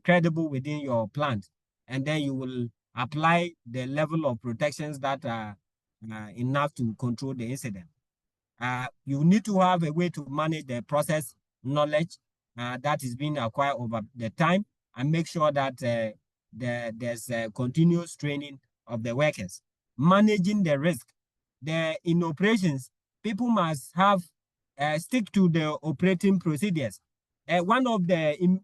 credible within your plant. And then you will apply the level of protections that are enough to control the incident. You need to have a way to manage the process knowledge that is being acquired over the time, and make sure that there's continuous training of the workers. Managing the risk. In operations, people must have stick to the operating procedures. One of the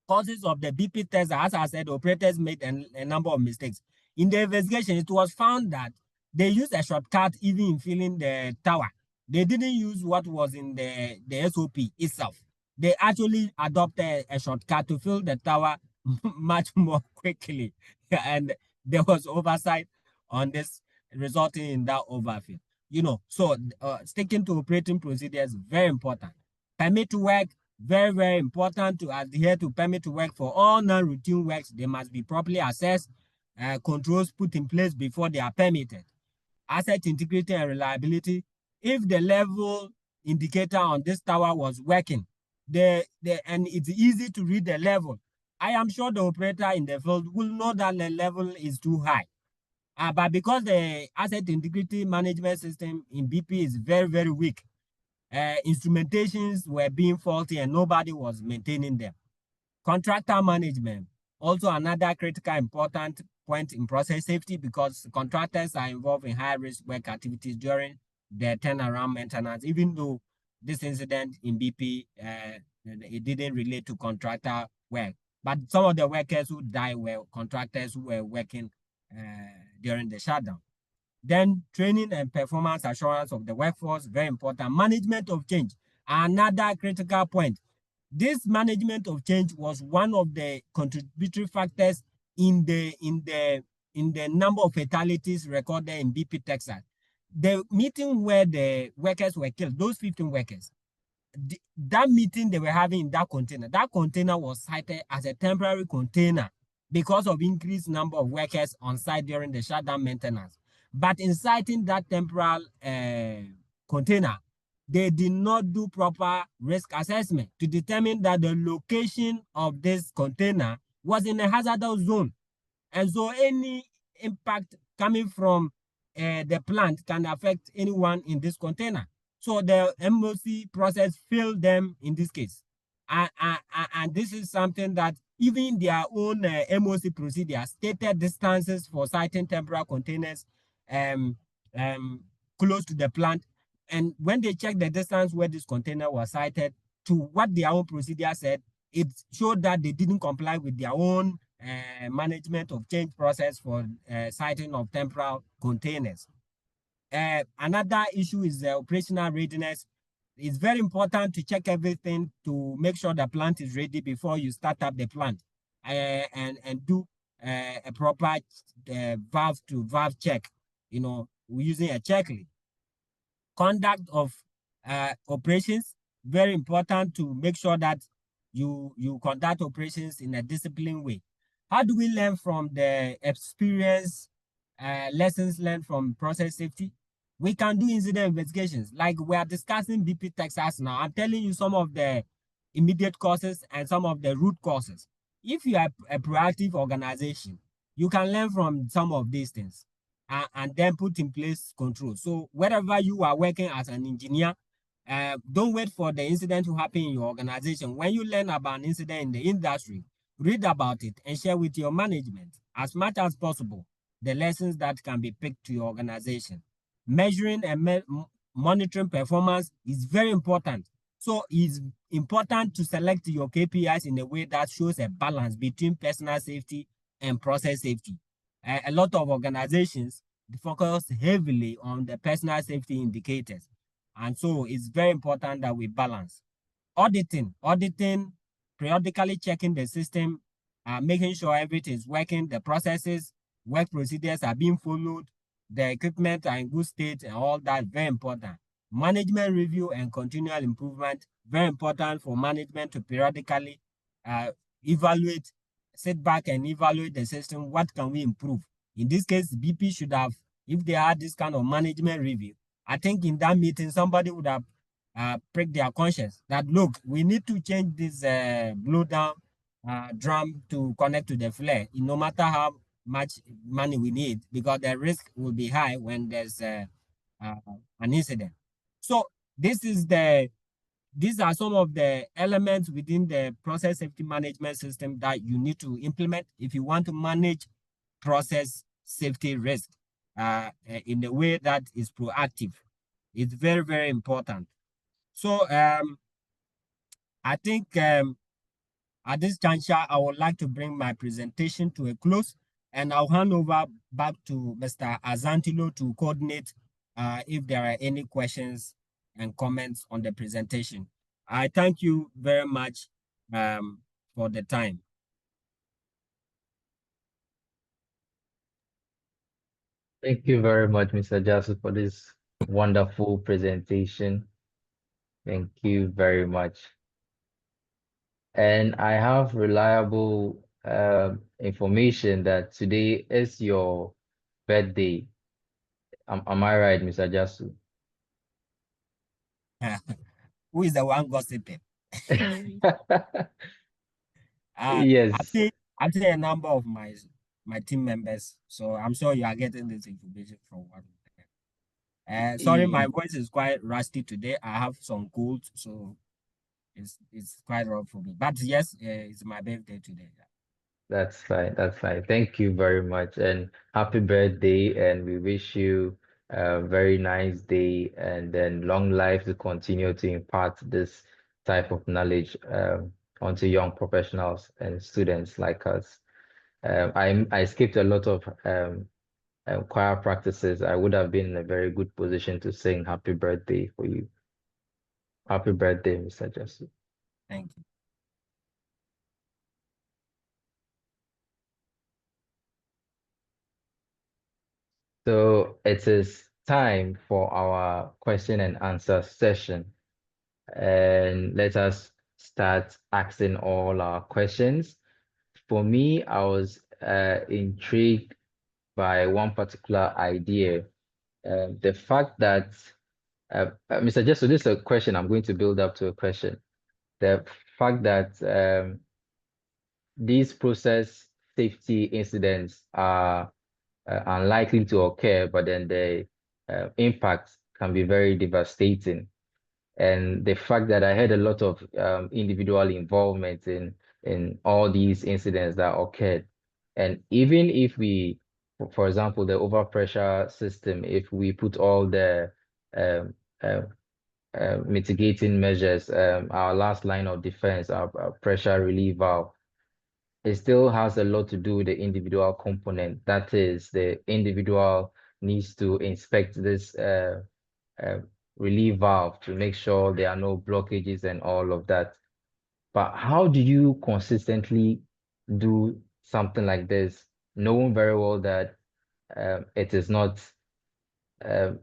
causes of the BP test, as I said, operators made a number of mistakes. In the investigation, it was found that they used a shortcut even in filling the tower. They didn't use what was in the SOP itself. They actually adopted a shortcut to fill the tower much more quickly. And there was oversight on this, resulting in that overfill. So sticking to operating procedures, very important. Permit to work, very, very important to adhere to permit to work for all non-routine works. They must be properly assessed, controls put in place before they are permitted. Asset integrity and reliability. If the level indicator on this tower was working, and it's easy to read the level, I am sure the operator in the field will know that the level is too high. But because the asset integrity management system in BP is very, very weak, instrumentations were being faulty and nobody was maintaining them. Contractor management, also another critical important point in process safety, because contractors are involved in high-risk work activities during the turnaround maintenance, even though this incident in BP, it didn't relate to contractor work. But some of the workers who died were contractors who were working during the shutdown. Then training and performance assurance of the workforce, very important. Management of change, another critical point. This management of change was one of the contributory factors in the number of fatalities recorded in BP Texas. The meeting where the workers were killed, those 15 workers, that meeting they were having in that container was cited as a temporary container because of increased number of workers on site during the shutdown maintenance. But in citing that temporal container, they did not do proper risk assessment to determine that the location of this container was in a hazardous zone. And so any impact coming from the plant can affect anyone in this container. So the MOC process failed them in this case. And this is something that even their own MOC procedure stated distances for citing temporary containers close to the plant. And when they checked the distance where this container was cited to what their own procedure said, it showed that they didn't comply with their own management of change process for citing of temporal containers. Another issue is operational readiness. It's very important to check everything to make sure the plant is ready before you start up the plant, and do a proper valve to valve check, using a checklist. Conduct of operations, very important to make sure that you conduct operations in a disciplined way. How do we learn from the experience, lessons learned from process safety? We can do incident investigations. Like we are discussing BP Texas now. I'm telling you some of the immediate causes and some of the root causes. If you are a proactive organization, you can learn from some of these things and then put in place control. So wherever you are working as an engineer, don't wait for the incident to happen in your organization. When you learn about an incident in the industry, read about it and share with your management as much as possible the lessons that can be picked to your organization. Measuring and monitoring performance is very important. So it's important to select your KPIs in a way that shows a balance between personal safety and process safety. A lot of organizations focus heavily on the personal safety indicators. And so it's very important that we balance. Auditing, periodically checking the system, making sure everything is working, the processes, work procedures are being followed, the equipment are in good state, and all that, very important. Management review and continual improvement, very important for management to periodically evaluate, sit back and evaluate the system. What can we improve? In this case, BP should have, if they had this kind of management review, I think in that meeting, somebody would have pricked their conscience that, look, we need to change this blow down drum to connect to the flare, no matter how much money we need, because the risk will be high when there's an incident. So this is the these are some of the elements within the process safety management system that you need to implement if you want to manage process safety risk in a way that is proactive. It's very, very important. So I think at this juncture, I would like to bring my presentation to a close, and I'll hand over back to Mr. Asantilo to coordinate if there are any questions and comments on the presentation. I thank you very much for the time. Thank you very much, Mr. Jasu, for this wonderful presentation. Thank you very much. And I have reliable information that today is your birthday. Am I right, Mr. Jasu? Who is the one gossiping? Yes. I've seen a number of my team members, so I'm sure you are getting this information from one. Sorry, my voice is quite rusty today. I have some cold, so it's quite rough for me. But yes, it's my birthday today. That's fine. That's fine. Thank you very much, and happy birthday. And we wish you a very nice day, and then long life to continue to impart this type of knowledge onto young professionals and students like us. I skipped a lot of choir practices. I would have been in a very good position to sing happy birthday for you. Happy birthday, Mr. Jasu. Thank you. So it is time for our question and answer session. And let us start asking all our questions. For me, I was intrigued by one particular idea. The fact that, Mr. Jesso, this is a question. I'm going to build up to a question. The fact that these process safety incidents are unlikely to occur, but then the impact can be very devastating. And the fact that I had a lot of individual involvement in all these incidents that occurred. And even if we, for example, the overpressure system, if we put all the mitigating measures, our last line of defense, our pressure relief valve, it still has a lot to do with the individual component. That is, the individual needs to inspect this relief valve to make sure there are no blockages and all of that. But how do you consistently do something like this, knowing very well that it is not, an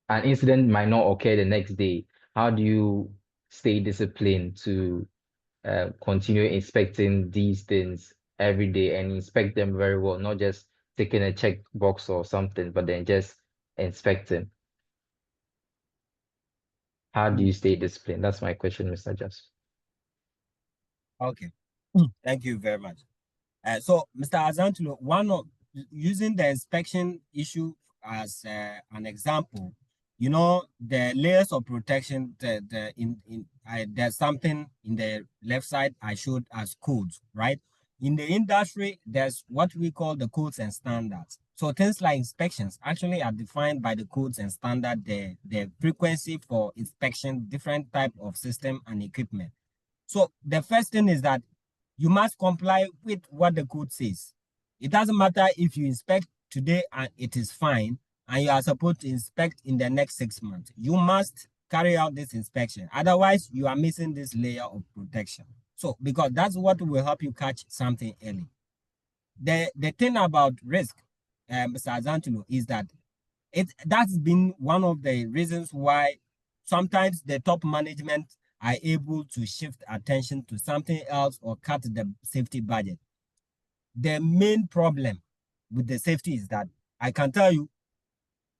incident might not occur the next day? How do you stay disciplined to continue inspecting these things every day and inspect them very well, not just taking a check box or something, but then just inspecting? How do you stay disciplined? That's my question, Mr. Just. Okay, thank you very much. So, Mr. Asantilo, one of using the inspection issue as an example, you know, the layers of protection, there's something in the left side I showed as codes, right? In the industry, there's what we call the codes and standards. So things like inspections actually are defined by the codes and standard, the frequency for inspection, different type of system and equipment. So the first thing is that you must comply with what the code says. It doesn't matter if you inspect today and it is fine, and you are supposed to inspect in the next 6 months. You must carry out this inspection. Otherwise, you are missing this layer of protection. So, because that's what will help you catch something early. The thing about risk, Mr. Asantilo, is that that's been one of the reasons why sometimes the top management are able to shift attention to something else or cut the safety budget. The main problem with the safety is that I can tell you,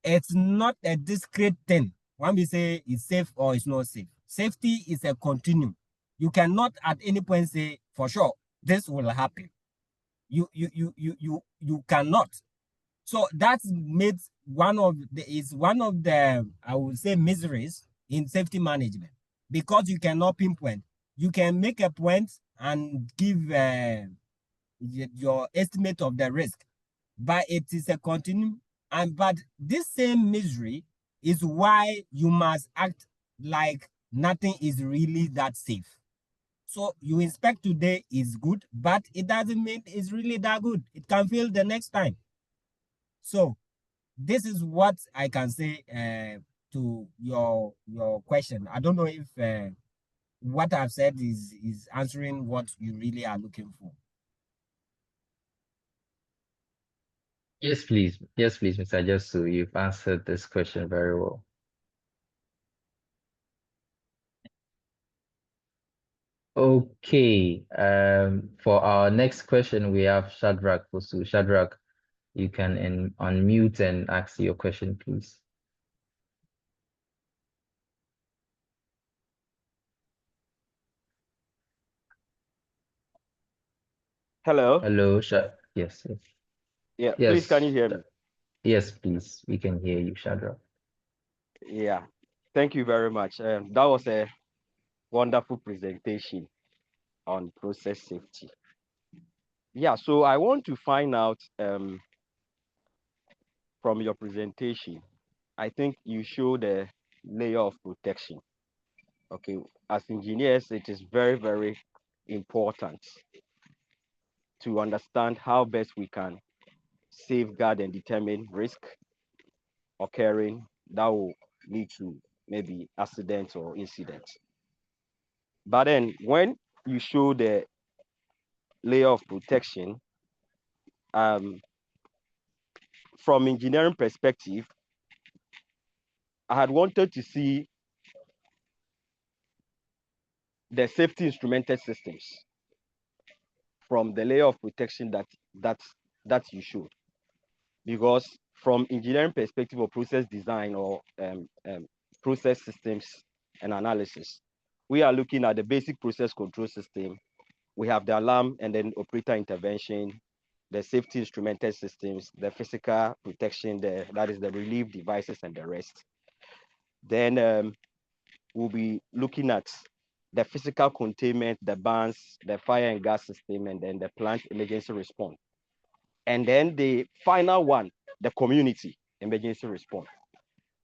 it's not a discrete thing. When we say it's safe or it's not safe, safety is a continuum. You cannot at any point say for sure this will happen. You cannot. So that's made one of the I would say miseries in safety management. because you cannot pinpoint. You can make a point and give your estimate of the risk, but it is a continuum. But this same misery is why you must act like nothing is really that safe. So you inspect today is good, but it doesn't mean it's really that good. It can fail the next time. So this is what I can say to your question. I don't know if what I've said is answering what you really are looking for. Yes, please. Yes, please, Mr. Ajasu. You've answered this question very well. Okay. For our next question, we have Shadrach Fosu. Shadrach, you can unmute and ask your question, please. Hello. Hello, yes, yes. Yeah, Yes. please, can you hear me? Yes, please. We can hear you, Shadrach. Yeah, thank you very much. That was a wonderful presentation on process safety. Yeah, so I want to find out from your presentation, I think you show the layer of protection. Okay, as engineers, it is very, very important to understand how best we can safeguard and determine risk occurring that will lead to maybe accidents or incidents. But then when you show the layer of protection, from engineering perspective, I had wanted to see the safety instrumented systems from the layer of protection that you showed, because from engineering perspective or process design or process systems and analysis, we are looking at the basic process control system. We have the alarm and then operator intervention, the safety instrumented systems, the physical protection, that is the relief devices and the rest. Then we'll be looking at the physical containment, the bans, the fire and gas system, and then the plant emergency response. And then the final one, the community emergency response.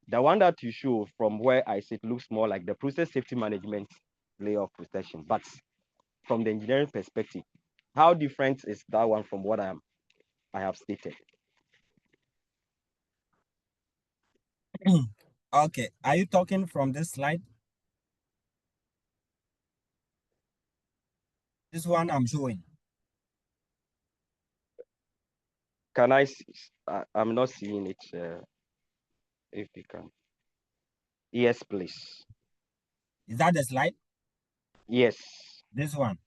The one that you show from where I sit looks more like the process safety management layer of protection. But from the engineering perspective, how different is that one from what I have stated? Okay, are you talking from this slide? This one I'm showing. Can I see? I'm not seeing it. If you can. Yes, please. Is that the slide? Yes. This one.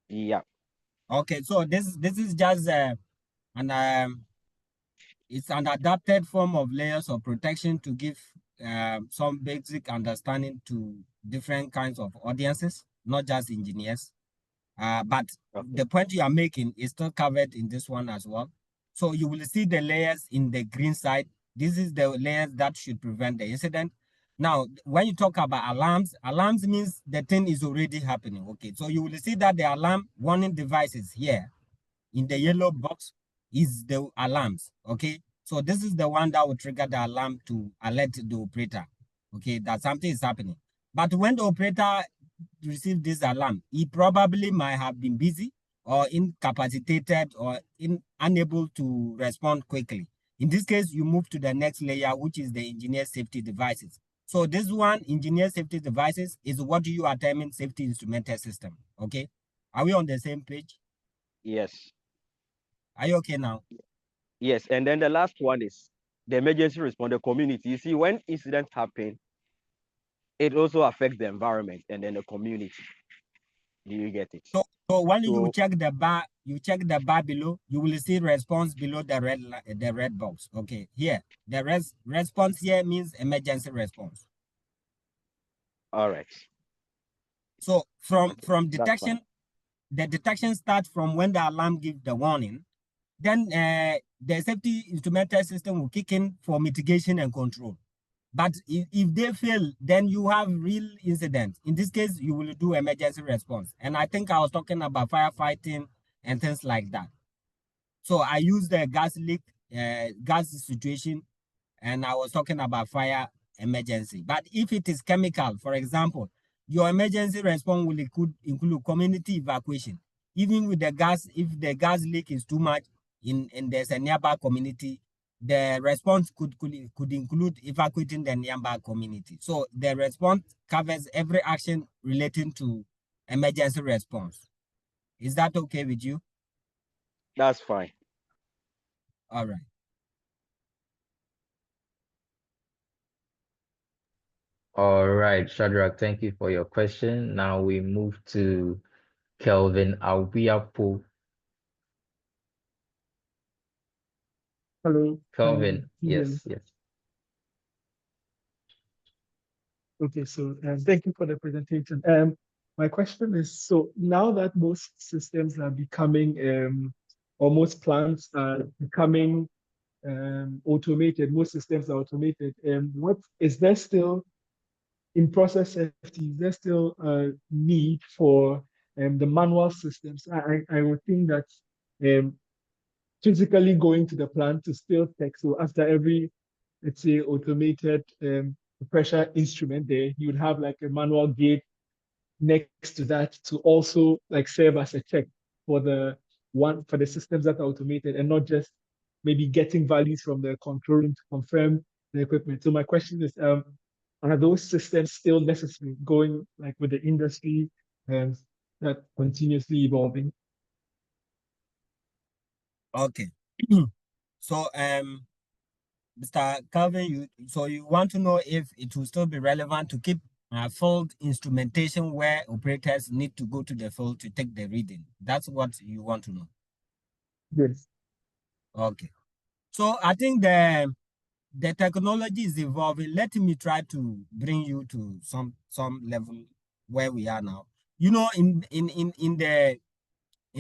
Yeah. Okay, so this is just it's an adapted form of layers of protection to give some basic understanding to different kinds of audiences, not just engineers. But Okay. the point you are making is still covered in this one as well. So you will see the layers in the green side. This is the layers that should prevent the incident. Now, when you talk about alarms means the thing is already happening. Okay, so you will see that the alarm warning devices here in the yellow box is the alarms. Okay, so this is the one that will trigger the alarm to alert the operator. Okay, that something is happening. But when the operator receive this alarm, he probably might have been busy or incapacitated or unable to respond quickly. In this case, you move to the next layer, which is the engineer safety devices. So this one, engineer safety devices, is what you are terming safety instrumented system. Okay, are we on the same page? Yes. Are you okay now? Yes. And then the last one is the emergency responder community. You see, when incidents happen, it also affects the environment and then the community. Do you get it? So when you check the bar below, you will see response below the red box. Okay, here the response here means emergency response. All right. So from detection, the detection starts from when the alarm gives the warning. Then the safety instrumented system will kick in for mitigation and control. But if they fail, then you have real incident. In this case, you will do emergency response. And I think I was talking about firefighting and things like that. So I used the gas leak, gas situation, and I was talking about fire emergency. But if it is chemical, for example, your emergency response will include community evacuation. Even with the gas, if the gas leak is too much and there's a nearby community, the response could include evacuating the nearby community. So the response covers every action relating to emergency response. Is that okay with you? That's fine. All right. All right, Shadrach, thank you for your question. Now we move to Kelvin Awiapo. Hello. Kelvin, Ian. yes. Okay, so thank you for the presentation. My question is, so now that most systems are becoming, or most plants are becoming automated, most systems are automated, what is there still in process safety, is there still a need for the manual systems? I would think that physically going to the plant to still check. So after every, let's say, automated pressure instrument there, you would have like a manual gate next to that to also like serve as a check for the systems that are automated and not just maybe getting values from the control room to confirm the equipment. So my question is, are those systems still necessary going like with the industry and that continuously evolving? Okay. So Mr. Calvin, you want to know if it will still be relevant to keep field instrumentation where operators need to go to the field to take the reading. That's what you want to know. Yes. Okay. So I think the technology is evolving. Let me try to bring you to some level where we are now. You know, in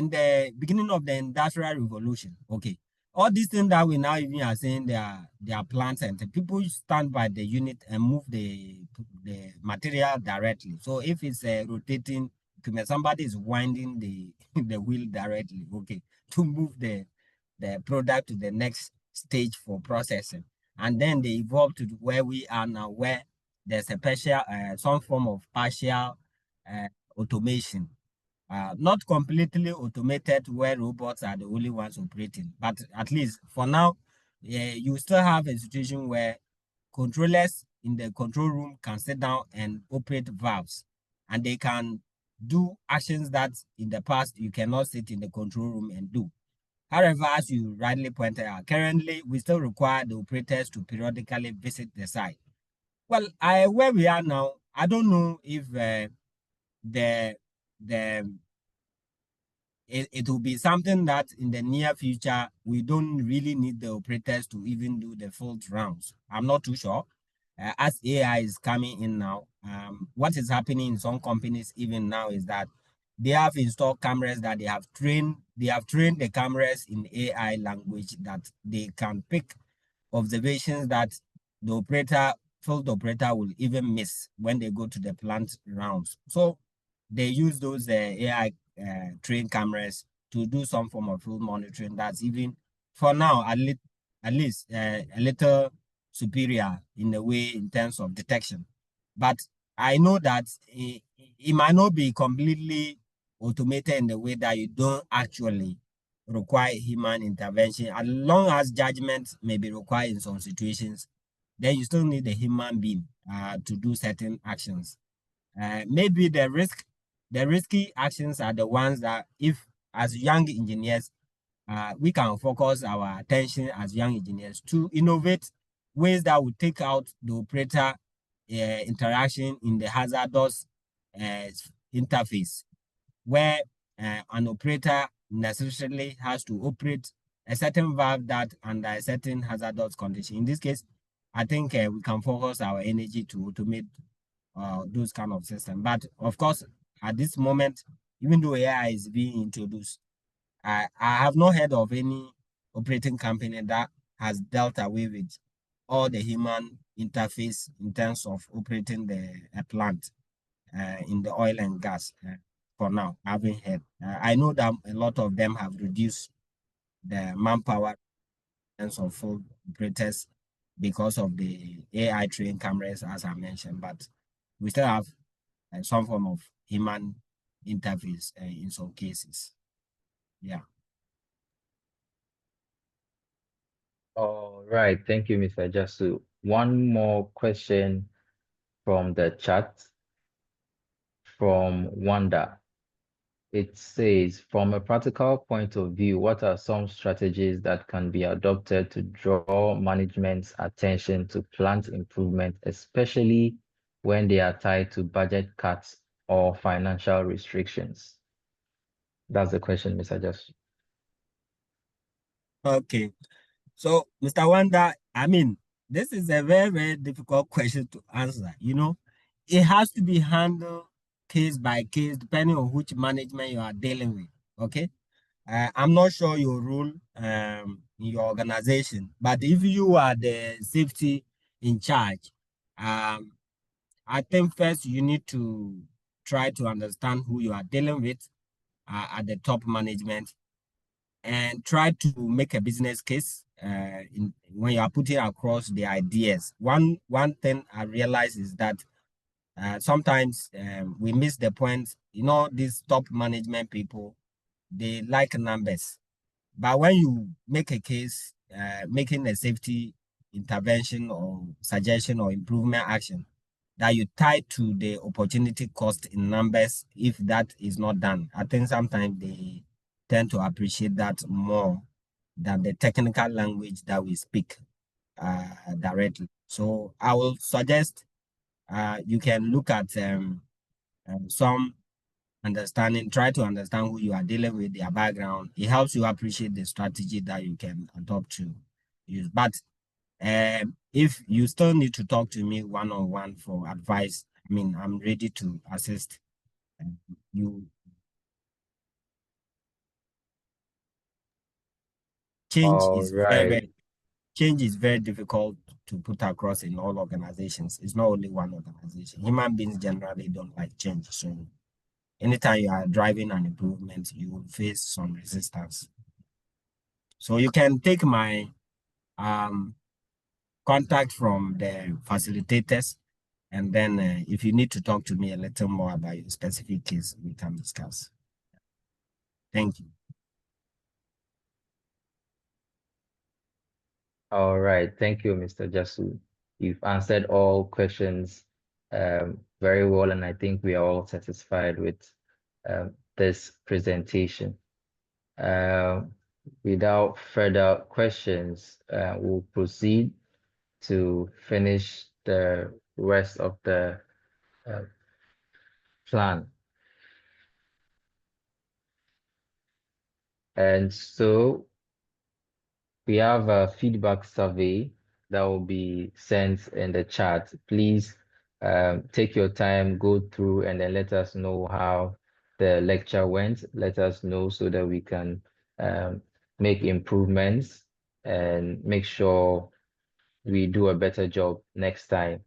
the beginning of the Industrial Revolution, okay, all these things that we now even are saying they are plants and people stand by the unit and move the material directly. So if it's a rotating equipment, somebody is winding the the wheel directly, okay, to move the product to the next stage for processing. And then they evolve to where we are now, where there's a partial, some form of partial automation. Not completely automated where robots are the only ones operating, but at least for now, you still have a situation where controllers in the control room can sit down and operate valves, and they can do actions that in the past you cannot sit in the control room and do. However, as you rightly pointed out, currently we still require the operators to periodically visit the site. Well, where we are now, I don't know if the it will be something that in the near future, we don't really need the operators to even do the field rounds. I'm not too sure. As AI is coming in now, what is happening in some companies even now is that they have installed cameras that they have trained the cameras in AI language that they can pick observations that the field operator will even miss when they go to the plant rounds. So they use those AI trained cameras to do some form of field monitoring. That's even for now at least a little superior in a way in terms of detection. But I know that it might not be completely automated in the way that you don't actually require human intervention. As long as judgment may be required in some situations, then you still need a human being to do certain actions. Maybe the risky actions are the ones that if as young engineers, we can focus our attention as young engineers to innovate ways that will take out the operator interaction in the hazardous interface, where an operator necessarily has to operate a certain valve that under a certain hazardous condition. In this case, I think we can focus our energy to automate those kind of systems. But of course, at this moment, even though AI is being introduced, I have not heard of any operating company that has dealt away with all the human interface in terms of operating a plant in the oil and gas. For now, I haven't heard. I know that a lot of them have reduced the manpower in terms of full operators because of the AI trained cameras, as I mentioned, but we still have some form of human interface in some cases. Yeah. All right. Thank you, Mr. Jasu. One more question from the chat from Wanda. It says, from a practical point of view, what are some strategies that can be adopted to draw management's attention to plant improvement, especially when they are tied to budget cuts or financial restrictions? That's the question, Mr. Jasu. Okay. So, Mr. Wanda, I mean, this is a very, very difficult question to answer. You know, it has to be handled case by case, depending on which management you are dealing with. Okay. I'm not sure your role in your organization, but if you are the safety in charge, I think first you need to try to understand who you are dealing with at the top management and try to make a business case when you are putting across the ideas. One thing I realize is that sometimes we miss the point. You know, these top management people, they like numbers. But when you make a case, making a safety intervention or suggestion or improvement action that you tie to the opportunity cost in numbers, if that is not done, I think sometimes they tend to appreciate that more than the technical language that we speak directly. So I will suggest you can look at some understanding, try to understand who you are dealing with, their background. It helps you appreciate the strategy that you can adopt to use. But if you still need to talk to me one-on-one for advice, I mean, I'm ready to assist you. Change is very difficult to put across in all organizations. It's not only one organization. Human beings generally don't like change. So anytime you are driving an improvement, you will face some resistance. So you can take my contact from the facilitators, and then if you need to talk to me a little more about your specific case, we can discuss. Thank you. All right. Thank you, Mr. Jasu. You've answered all questions very well, and I think we are all satisfied with this presentation. Without further questions, we'll proceed to finish the rest of the plan. And so we have a feedback survey that will be sent in the chat. Please take your time, go through, and then let us know how the lecture went. Let us know so that we can make improvements and make sure we do a better job next time.